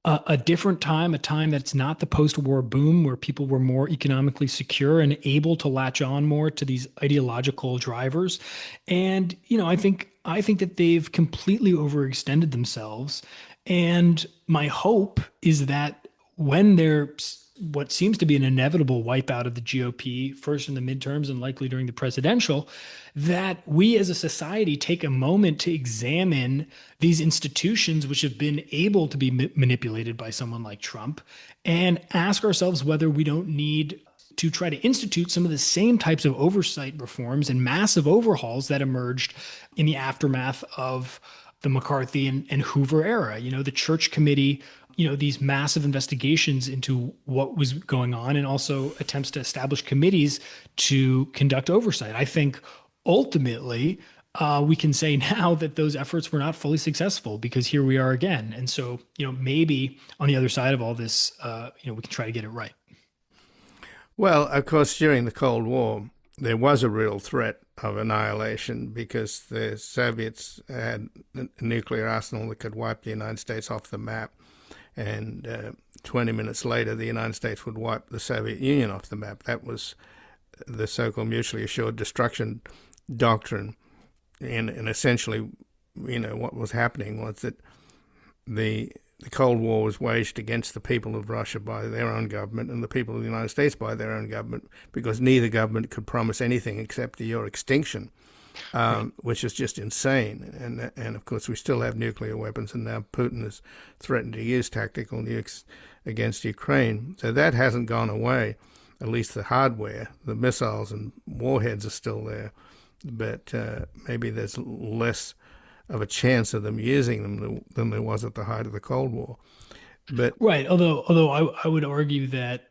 D: a different time, a time that's not the post-war boom where people were more economically secure and able to latch on more to these ideological drivers. And, I think I think that they've completely overextended themselves. And my hope is that when there's what seems to be an inevitable wipeout of the GOP, first in the midterms and likely during the presidential, that we as a society take a moment to examine these institutions which have been able to be manipulated by someone like Trump and ask ourselves whether we don't need to try to institute some of the same types of oversight reforms and massive overhauls that emerged in the aftermath of the McCarthy and Hoover era. The Church Committee, these massive investigations into what was going on and also attempts to establish committees to conduct oversight. I think ultimately we can say now that those efforts were not fully successful because here we are again. And so, maybe on the other side of all this, we can try to get it right.
A: Well, of course, during the Cold War, there was a real threat of annihilation because the Soviets had a nuclear arsenal that could wipe the United States off the map. And 20 minutes later, the United States would wipe the Soviet Union off the map. That was the so-called mutually assured destruction doctrine. And essentially, what was happening was that the Cold War was waged against the people of Russia by their own government and the people of the United States by their own government, because neither government could promise anything except your extinction, which is just insane. And of course, we still have nuclear weapons, and now Putin has threatened to use tactical nukes against Ukraine. So that hasn't gone away. At least the hardware, the missiles and warheads are still there, but maybe there's less of a chance of them using them than there was at the height of the Cold War. But
D: right, although I would argue that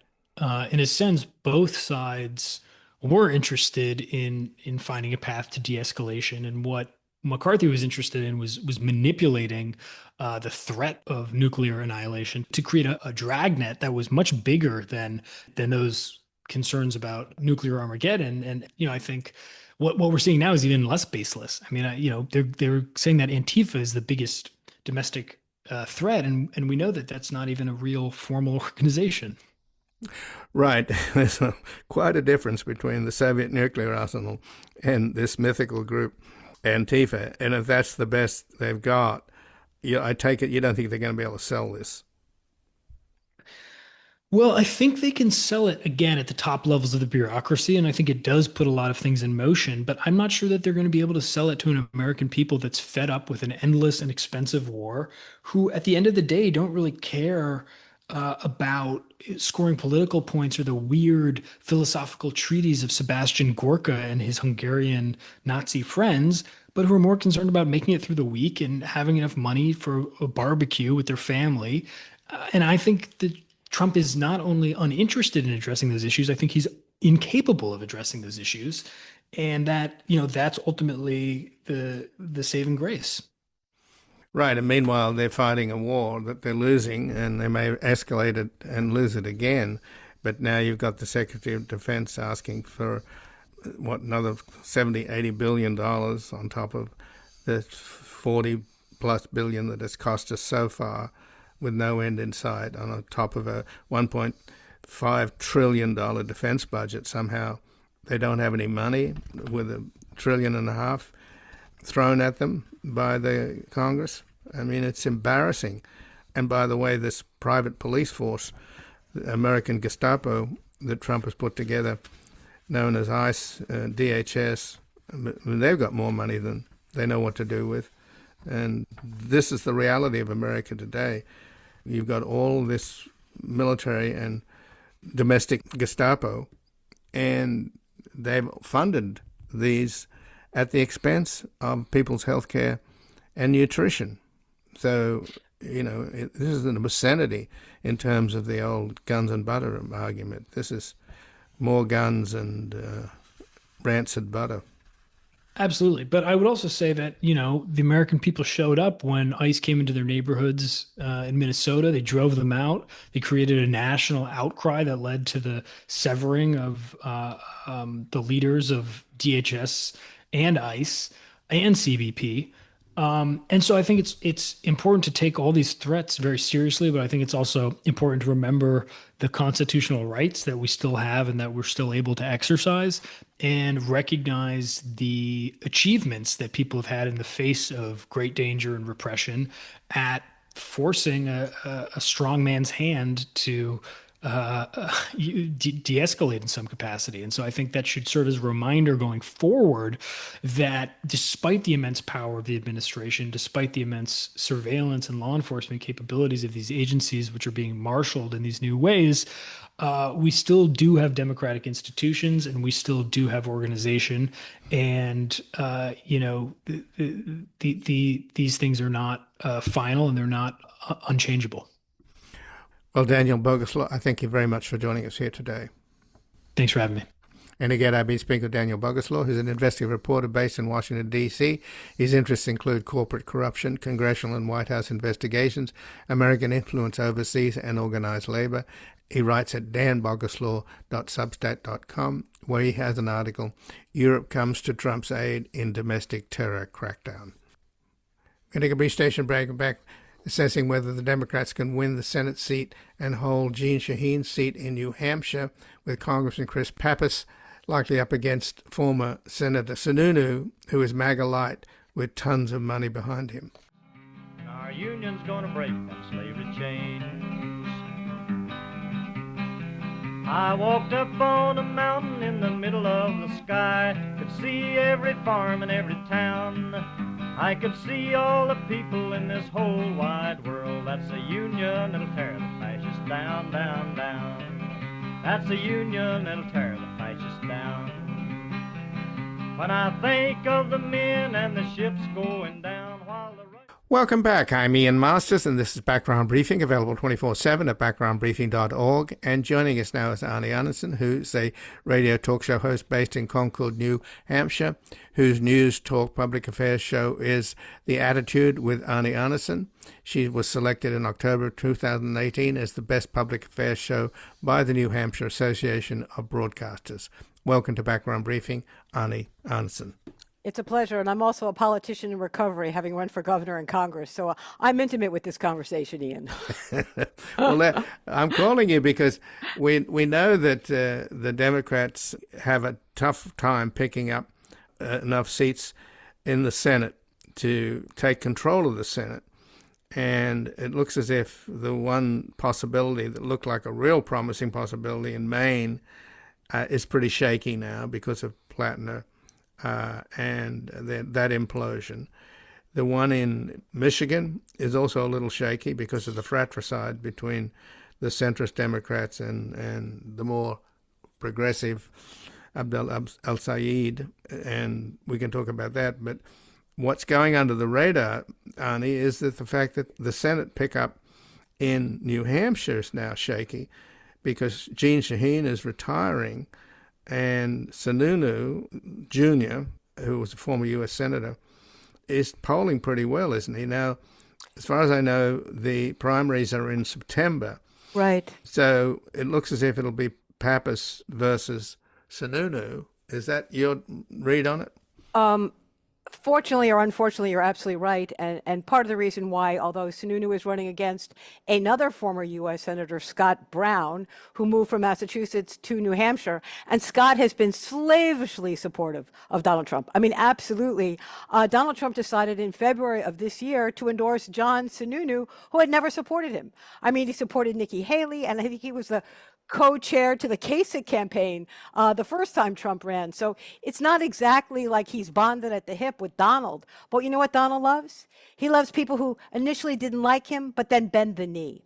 D: in a sense both sides were interested in finding a path to de-escalation, and what McCarthy was interested in was manipulating the threat of nuclear annihilation to create a dragnet that was much bigger than those concerns about nuclear Armageddon. And I think what we're seeing now is even less baseless. I mean, they're saying that Antifa is the biggest domestic threat, and we know that that's not even a real formal organization.
A: Right. There's quite a difference between the Soviet nuclear arsenal and this mythical group, Antifa. And if that's the best they've got, I take it you don't think they're going to be able to sell this.
D: Well, I think they can sell it again at the top levels of the bureaucracy, and I think it does put a lot of things in motion, but I'm not sure that they're going to be able to sell it to an American people that's fed up with an endless and expensive war, who at the end of the day don't really care about scoring political points or the weird philosophical treatise of Sebastian Gorka and his Hungarian Nazi friends, but who are more concerned about making it through the week and having enough money for a barbecue with their family. And I think that Trump is not only uninterested in addressing those issues, I think he's incapable of addressing those issues. And that, that's ultimately the saving grace.
A: Right, and meanwhile they're fighting a war that they're losing, and they may escalate it and lose it again. But now you've got the Secretary of Defense asking for, another $70-80 billion on top of the 40+ billion that it's cost us so far, with no end in sight, on top of a $1.5 trillion defense budget. Somehow they don't have any money, with $1.5 trillion thrown at them by the Congress. I mean, it's embarrassing. And by the way, this private police force, the American Gestapo that Trump has put together, known as ICE, DHS, they've got more money than they know what to do with. And this is the reality of America today. You've got all this military and domestic Gestapo, and they've funded these at the expense of people's health care and nutrition. So, this is an obscenity in terms of the old guns and butter argument. This is more guns and rancid butter.
D: Absolutely. But I would also say that, the American people showed up when ICE came into their neighborhoods in Minnesota. They drove them out. They created a national outcry that led to the severing of the leaders of DHS and ICE and CBP. And so I think it's important to take all these threats very seriously, but I think it's also important to remember the constitutional rights that we still have and that we're still able to exercise, and recognize the achievements that people have had in the face of great danger and repression at forcing a strong man's hand to de-escalate in some capacity. And so I think that should serve as a reminder going forward that despite the immense power of the administration, despite the immense surveillance and law enforcement capabilities of these agencies, which are being marshaled in these new ways, we still do have democratic institutions and we still do have organization. And, these things are not final and they're not unchangeable.
A: Well, Daniel Boguslaw, I thank you very much for joining us here today.
D: Thanks for having me.
A: And again, I've been speaking with Daniel Boguslaw, who's an investigative reporter based in Washington, D.C. His interests include corporate corruption, congressional and White House investigations, American influence overseas, and organized labor. He writes at danboguslaw.substack.com, where he has an article, Europe Comes to Trump's Aid in Domestic Terror Crackdown. We're going to take a brief station break and back, assessing whether the Democrats can win the Senate seat and hold Jeanne Shaheen's seat in New Hampshire, with Congressman Chris Pappas likely up against former Senator Sununu, who is MAGA Lite, with tons of money behind him.
E: Our union's gonna break them slavery chains. I walked up on a mountain in the middle of the sky, could see every farm and every town. I could see all the people in this whole wide world. That's the union that'll tear the fascists down, down, down. That's the union that'll tear the fascists down. When I think of the men and the ships going down while the...
A: Welcome back. I'm Ian Masters, and this is Background Briefing, available 24/7 at backgroundbriefing.org. And joining us now is Arnie Arnesen, who's a radio talk show host based in Concord, New Hampshire, whose news talk public affairs show is The Attitude with Arnie Arnesen. She was selected in October 2018 as the best public affairs show by the New Hampshire Association of Broadcasters. Welcome to Background Briefing, Arnie Arnesen.
F: It's a pleasure, and I'm also a politician in recovery, having run for governor in Congress, so I'm intimate with this conversation, Ian.
A: Well, I'm calling you because we know that the Democrats have a tough time picking up enough seats in the Senate to take control of the Senate, and it looks as if the one possibility that looked like a real promising possibility in Maine is pretty shaky now because of Plattner. And that implosion. The one in Michigan is also a little shaky because of the fratricide between the centrist Democrats and the more progressive Abdel al-Sayed, and we can talk about that. But what's going under the radar, Arnie, is that the fact that the Senate pickup in New Hampshire is now shaky because Jeanne Shaheen is retiring, and Sununu Jr., who was a former U.S. Senator, is polling pretty well, isn't he? Now, as far as I know, the primaries are in September.
F: Right.
A: So it looks as if it'll be Pappas versus Sununu. Is that your read on it?
F: Fortunately or unfortunately, you're absolutely right. And part of the reason why, although Sununu is running against another former U.S. Senator, Scott Brown, who moved from Massachusetts to New Hampshire, and Scott has been slavishly supportive of Donald Trump. I mean, absolutely. Donald Trump decided in February of this year to endorse John Sununu, who had never supported him. I mean, he supported Nikki Haley, and I think he was the co-chair to the Kasich campaign the first time Trump ran. So it's not exactly like he's bonded at the hip with Donald. But you know what Donald loves? He loves people who initially didn't like him, but then bend the knee.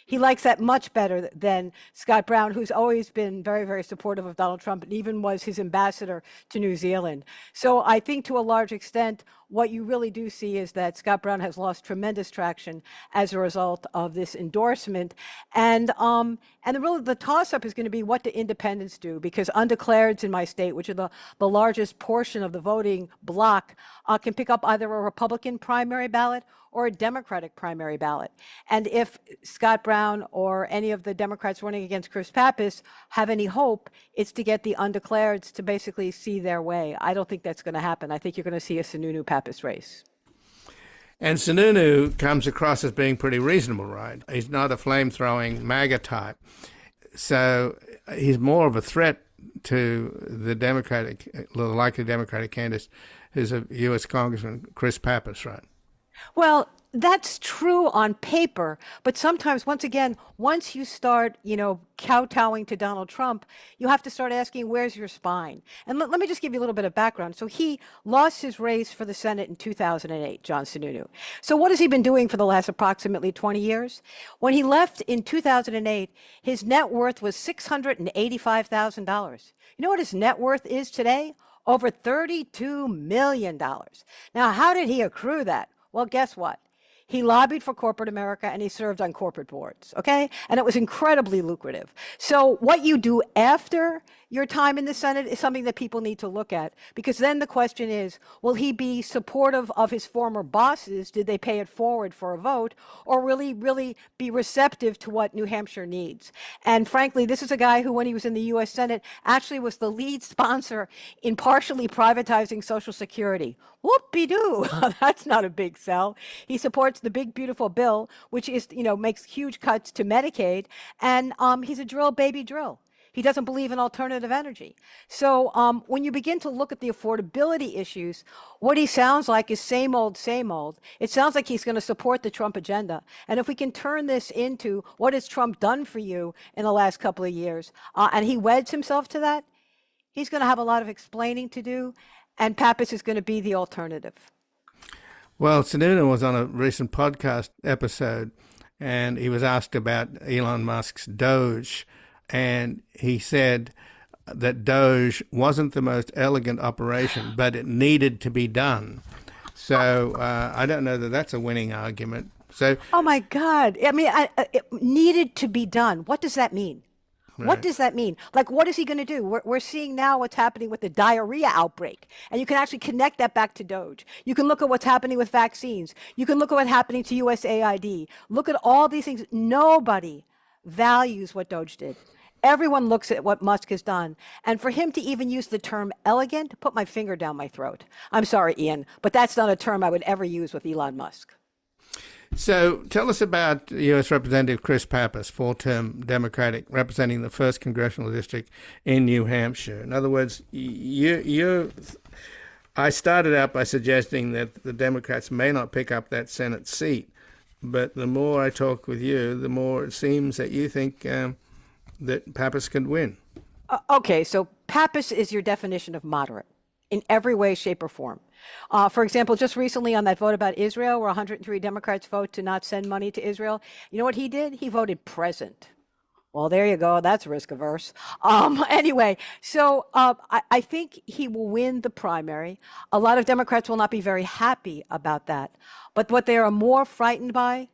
F: He likes that much better than Scott Brown, who's always been very, very supportive of Donald Trump and even was his ambassador to New Zealand. So I think to a large extent, what you really do see is that Scott Brown has lost tremendous traction as a result of this endorsement. And really the toss-up is going to be what do independents do, because undeclareds in my state, which are the largest portion of the voting bloc, can pick up either a Republican primary ballot or a Democratic primary ballot. And if Scott Brown or any of the Democrats running against Chris Pappas have any hope, it's to get the undeclareds to basically see their way. I don't think that's going to happen. I think you're going to see a Sununu Pappas race.
A: And Sununu comes across as being pretty reasonable, right? He's not a flame-throwing MAGA type. So he's more of a threat to the likely Democratic candidate, who's a U.S. Congressman, Chris Pappas, right?
F: Well, that's true on paper, but sometimes, once again, once you start, kowtowing to Donald Trump, you have to start asking, where's your spine? And let me just give you a little bit of background. So he lost his race for the Senate in 2008, John Sununu. So what has he been doing for the last approximately 20 years? When he left in 2008, his net worth was $685,000. You know what his net worth is today? Over $32 million. Now, how did he accrue that? Well, guess what? He lobbied for corporate America and he served on corporate boards, okay? And it was incredibly lucrative. So what you do after your time in the Senate is something that people need to look at, because then the question is, will he be supportive of his former bosses? Did they pay it forward for a vote? Or will he really be receptive to what New Hampshire needs? And frankly, this is a guy who, when he was in the U.S. Senate, actually was the lead sponsor in partially privatizing Social Security. Whoop-de-doo. That's not a big sell. He supports the big, beautiful bill, which is, makes huge cuts to Medicaid. And he's a drill, baby, drill. He doesn't believe in alternative energy. So when you begin to look at the affordability issues, what he sounds like is same old, same old. It sounds like he's going to support the Trump agenda. And if we can turn this into what has Trump done for you in the last couple of years, and he weds himself to that, he's going to have a lot of explaining to do, and Pappas is going to be the alternative.
A: Well, Sununu was on a recent podcast episode, and he was asked about Elon Musk's Doge, and he said that Doge wasn't the most elegant operation, but it needed to be done. So I don't know that that's a winning argument. So,
F: oh my God! I mean, it needed to be done. What does that mean? Right. What does that mean? Like, what is he going to do? We're seeing now what's happening with the diarrhea outbreak, and you can actually connect that back to Doge. You can look at what's happening with vaccines. You can look at what's happening to USAID. Look at all these things. Nobody values what Doge did. Everyone looks at what Musk has done. And for him to even use the term elegant, put my finger down my throat. I'm sorry, Ian, but that's not a term I would ever use with Elon Musk.
A: So tell us about U.S. Representative Chris Pappas, four-term Democratic, representing the 1st Congressional District in New Hampshire. In other words, I started out by suggesting that the Democrats may not pick up that Senate seat, but the more I talk with you, the more it seems that you think that Pappas can win.
F: Okay, so Pappas is your definition of moderate in every way, shape, or form. For example, just recently on that vote about Israel, where 103 Democrats vote to not send money to Israel, you know what he did? He voted present. Well, there you go. That's risk averse. Anyway, so I think he will win the primary. A lot of Democrats will not be very happy about that. But what they are more frightened by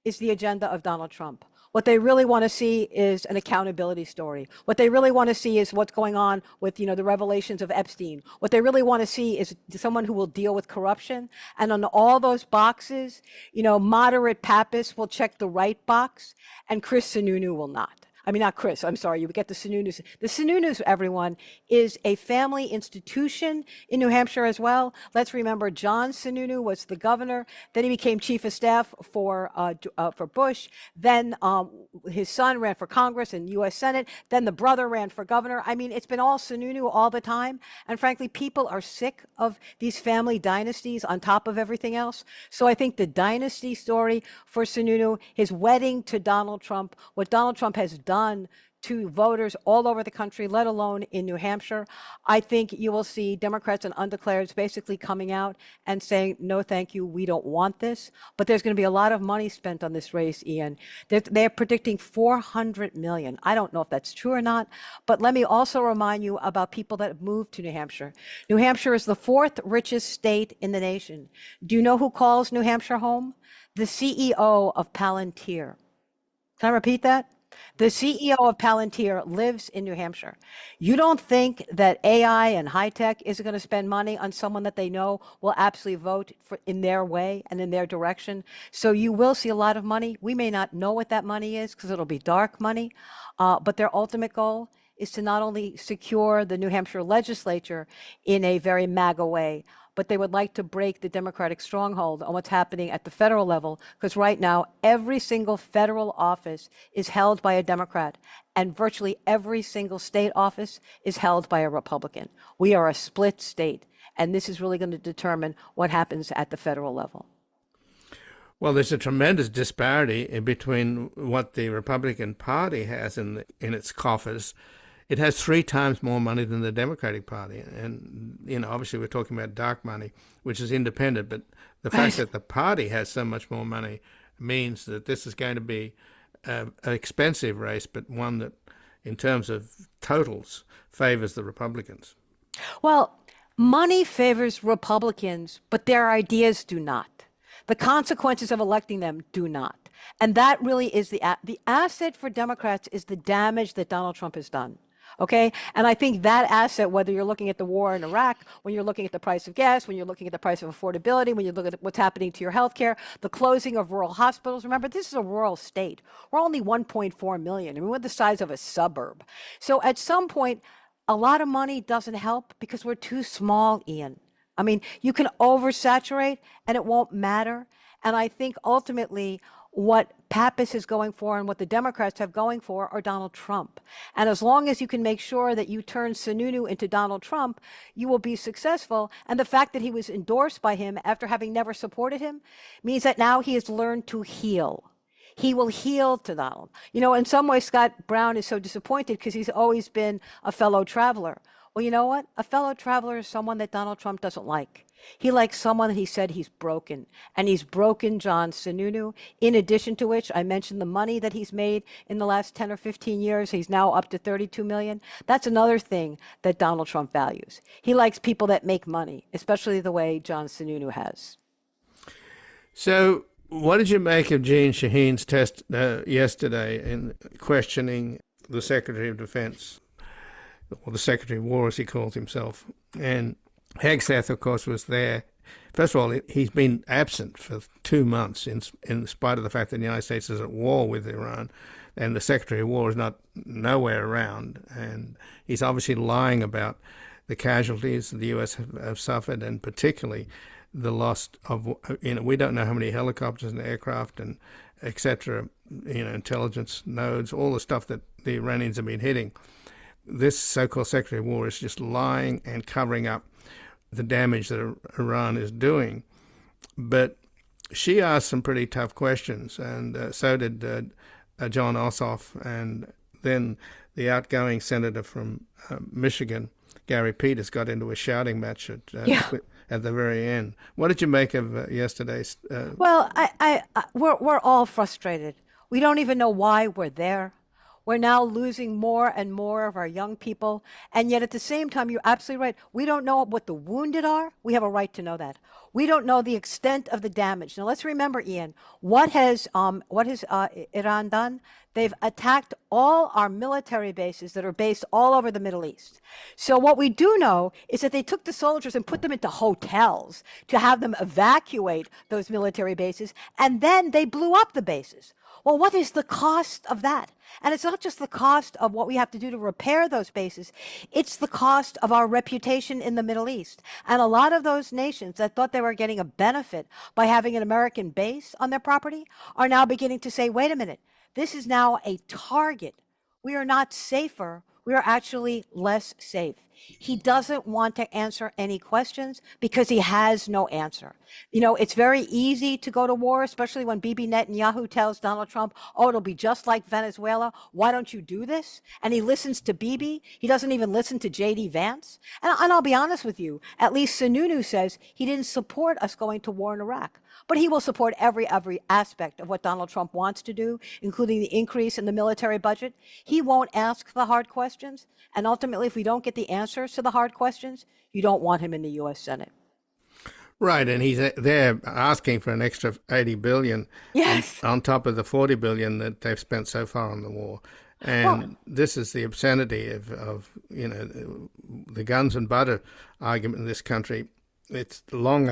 F: is the agenda of Donald Trump. What they really want to see is an accountability story. What they really want to see is what's going on with, the revelations of Epstein. What they really want to see is someone who will deal with corruption. And on all those boxes, moderate Pappas will check the right box, and Chris Sununu will not. I mean, not Chris, I'm sorry, you would get the Sununus. The Sununus, everyone, is a family institution in New Hampshire as well. Let's remember John Sununu was the governor. Then he became chief of staff for Bush. Then his son ran for Congress and U.S. Senate. Then the brother ran for governor. I mean, it's been all Sununu all the time. And frankly, people are sick of these family dynasties on top of everything else. So I think the dynasty story for Sununu, his wedding to Donald Trump, what Donald Trump has done to voters all over the country, let alone in New Hampshire, I think you will see Democrats and undeclareds basically coming out and saying, no, thank you, we don't want this. But there's going to be a lot of money spent on this race, Ian. They're predicting $400 million. I don't know if that's true or not, but let me also remind you about people that have moved to New Hampshire. New Hampshire is the 4th richest state in the nation. Do you know who calls New Hampshire home? The CEO of Palantir. Can I repeat that? The CEO of Palantir lives in New Hampshire. You don't think that AI and high tech is going to spend money on someone that they know will absolutely vote in their way and in their direction? So you will see a lot of money. We may not know what that money is because it'll be dark money, but their ultimate goal is to not only secure the New Hampshire legislature in a very MAGA way, but they would like to break the Democratic stronghold on what's happening at the federal level, because right now, every single federal office is held by a Democrat, and virtually every single state office is held by a Republican. We are a split state, and this is really going to determine what happens at the federal level.
A: Well, there's a tremendous disparity between what the Republican Party has in its coffers. It has 3 times more money than the Democratic Party. And, obviously we're talking about dark money, which is independent. But the fact that the party has so much more money means that this is going to be an expensive race, but one that, in terms of totals, favors the Republicans.
F: Well, money favors Republicans, but their ideas do not. The consequences of electing them do not. And that really is the asset for Democrats is the damage that Donald Trump has done. Okay. And I think that asset, whether you're looking at the war in Iraq, when you're looking at the price of gas, when you're looking at the price of affordability, when you look at what's happening to your health care, the closing of rural hospitals. Remember, this is a rural state. We're only 1.4 million. I mean, we're the size of a suburb. So at some point, a lot of money doesn't help because we're too small, Ian. I mean, you can oversaturate and it won't matter. And I think ultimately what Pappas is going for and what the Democrats have going for are Donald Trump. And as long as you can make sure that you turn Sununu into Donald Trump, you will be successful. And the fact that he was endorsed by him after having never supported him means that now he has learned to heal. He will heal to Donald. In some ways, Scott Brown is so disappointed because he's always been a fellow traveler. Well, you know what? A fellow traveler is someone that Donald Trump doesn't like. He likes someone that he said he's broken. And he's broken John Sununu. In addition to which, I mentioned the money that he's made in the last 10 or 15 years. He's now up to 32 million. That's another thing that Donald Trump values. He likes people that make money, especially the way John Sununu has.
A: So what did you make of Jeanne Shaheen's test yesterday in questioning the Secretary of Defense? Or the Secretary of War, as he calls himself. And Hegseth, of course, was there. First of all, he's been absent for 2 months in spite of the fact that the United States is at war with Iran. And the Secretary of War is nowhere around. And he's obviously lying about the casualties the U.S. have suffered, and particularly the loss of, we don't know how many helicopters and aircraft and et cetera, intelligence nodes, all the stuff that the Iranians have been hitting. This so-called Secretary of War is just lying and covering up the damage that Iran is doing. But she asked some pretty tough questions, and so did John Ossoff, and then the outgoing senator from Michigan, Gary Peters, got into a shouting match at the very end. What did you make of yesterday's?
F: Well, we're all frustrated. We don't even know why we're there. We're now losing more and more of our young people. And yet at the same time, you're absolutely right. We don't know what the wounded are. We have a right to know that. We don't know the extent of the damage. Now, let's remember, Ian, what has Iran done? They've attacked all our military bases that are based all over the Middle East. So what we do know is that they took the soldiers and put them into hotels to have them evacuate those military bases, and then they blew up the bases. Well, what is the cost of that? And it's not just the cost of what we have to do to repair those bases. It's the cost of our reputation in the Middle East. And a lot of those nations that thought they were getting a benefit by having an American base on their property are now beginning to say, wait a minute, this is now a target. We are not safer. We are actually less safe. He doesn't want to answer any questions because he has no answer. It's very easy to go to war, especially when Bibi Netanyahu tells Donald Trump, oh, it'll be just like Venezuela. Why don't you do this? And he listens to Bibi. He doesn't even listen to J.D. Vance. And I'll be honest with you, at least Sununu says he didn't support us going to war in Iraq. But he will support every aspect of what Donald Trump wants to do, including the increase in the military budget. He won't ask the hard questions. And ultimately, if we don't get the answers to the hard questions, you don't want him in the U.S. Senate.
A: Right, and he's there asking for an extra $80 billion on top of the $40 billion that they've spent so far on the war. And this is the obscenity of the guns and butter argument in this country. It's long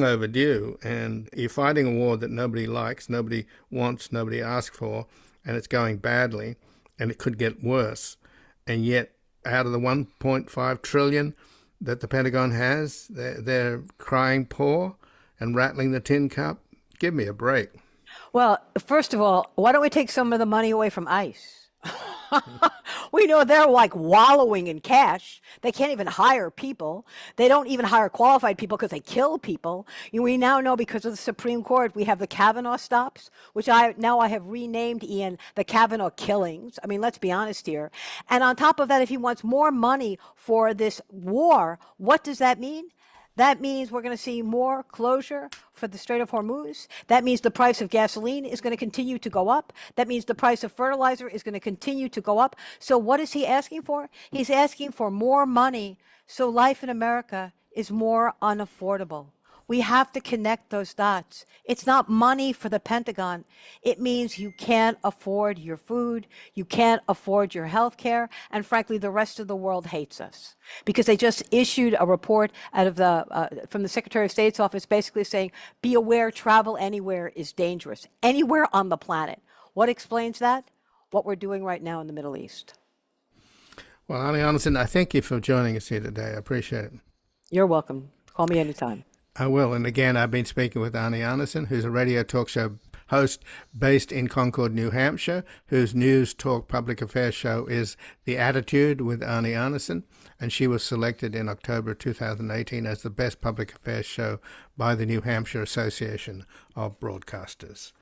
A: overdue, and you're fighting a war that nobody likes, nobody wants, nobody asks for, and it's going badly, and it could get worse. and yet out of the 1.5 trillion that the Pentagon has, they're crying poor and rattling the tin cup. Give me a break.
F: Well, first of all, why don't we take some of the money away from ICE? We know they're like wallowing in cash. They can't even hire people. They don't even hire qualified people because they kill people. We now know because of the Supreme Court, we have the Kavanaugh stops, which I have renamed, Ian, the Kavanaugh killings. I mean, let's be honest here. And on top of that, if he wants more money for this war, what does that mean? That means we're going to see more closure for the Strait of Hormuz. That means the price of gasoline is going to continue to go up. That means the price of fertilizer is going to continue to go up. So what is he asking for? He's asking for more money so life in America is more unaffordable. We have to connect those dots. It's not money for the Pentagon. It means you can't afford your food, you can't afford your health care, and frankly, the rest of the world hates us. Because they just issued a report out of from the Secretary of State's office basically saying, be aware, travel anywhere is dangerous, anywhere on the planet. What explains that? What we're doing right now in the Middle East.
A: Well, Arnie Arnesen, I thank you for joining us here today. I appreciate it.
F: You're welcome. Call me anytime.
A: I will. And again, I've been speaking with Arnie Arnesen, who's a radio talk show host based in Concord, New Hampshire, whose news talk public affairs show is The Attitude with Arnie Arnesen. And she was selected in October 2018 as the best public affairs show by the New Hampshire Association of Broadcasters.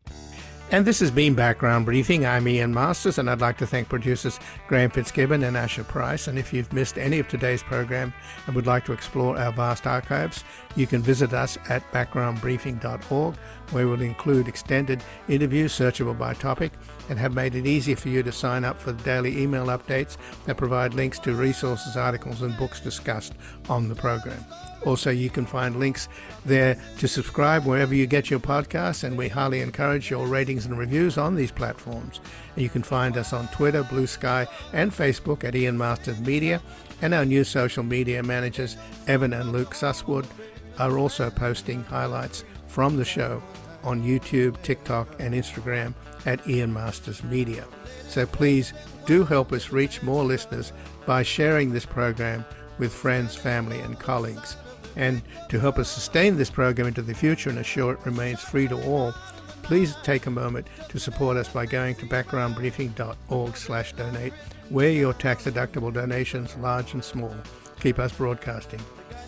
A: And this has been Background Briefing. I'm Ian Masters, and I'd like to thank producers Graham Fitzgibbon and Asher Price. And if you've missed any of today's program and would like to explore our vast archives, you can visit us at backgroundbriefing.org, where we'll include extended interviews searchable by topic and have made it easy for you to sign up for the daily email updates that provide links to resources, articles, and books discussed on the program. Also, you can find links there to subscribe wherever you get your podcasts, and we highly encourage your ratings and reviews on these platforms. And you can find us on Twitter, Blue Sky, and Facebook at Ian Masters Media, and our new social media managers, Evan and Luke Susswood, are also posting highlights from the show on YouTube, TikTok, and Instagram at Ian Masters Media. So please do help us reach more listeners by sharing this program with friends, family, and colleagues. And to help us sustain this program into the future and assure it remains free to all, please take a moment to support us by going to backgroundbriefing.org/donate, where your tax-deductible donations, large and small, keep us broadcasting.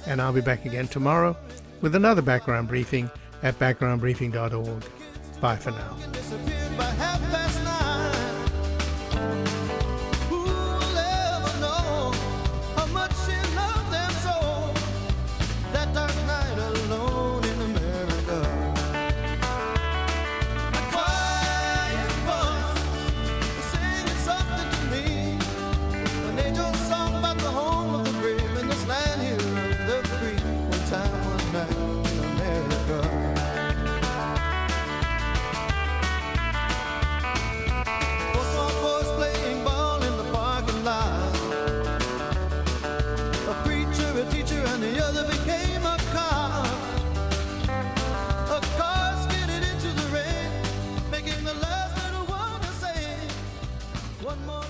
A: And I'll be back again tomorrow with another Background Briefing at backgroundbriefing.org. Bye for now.
C: One more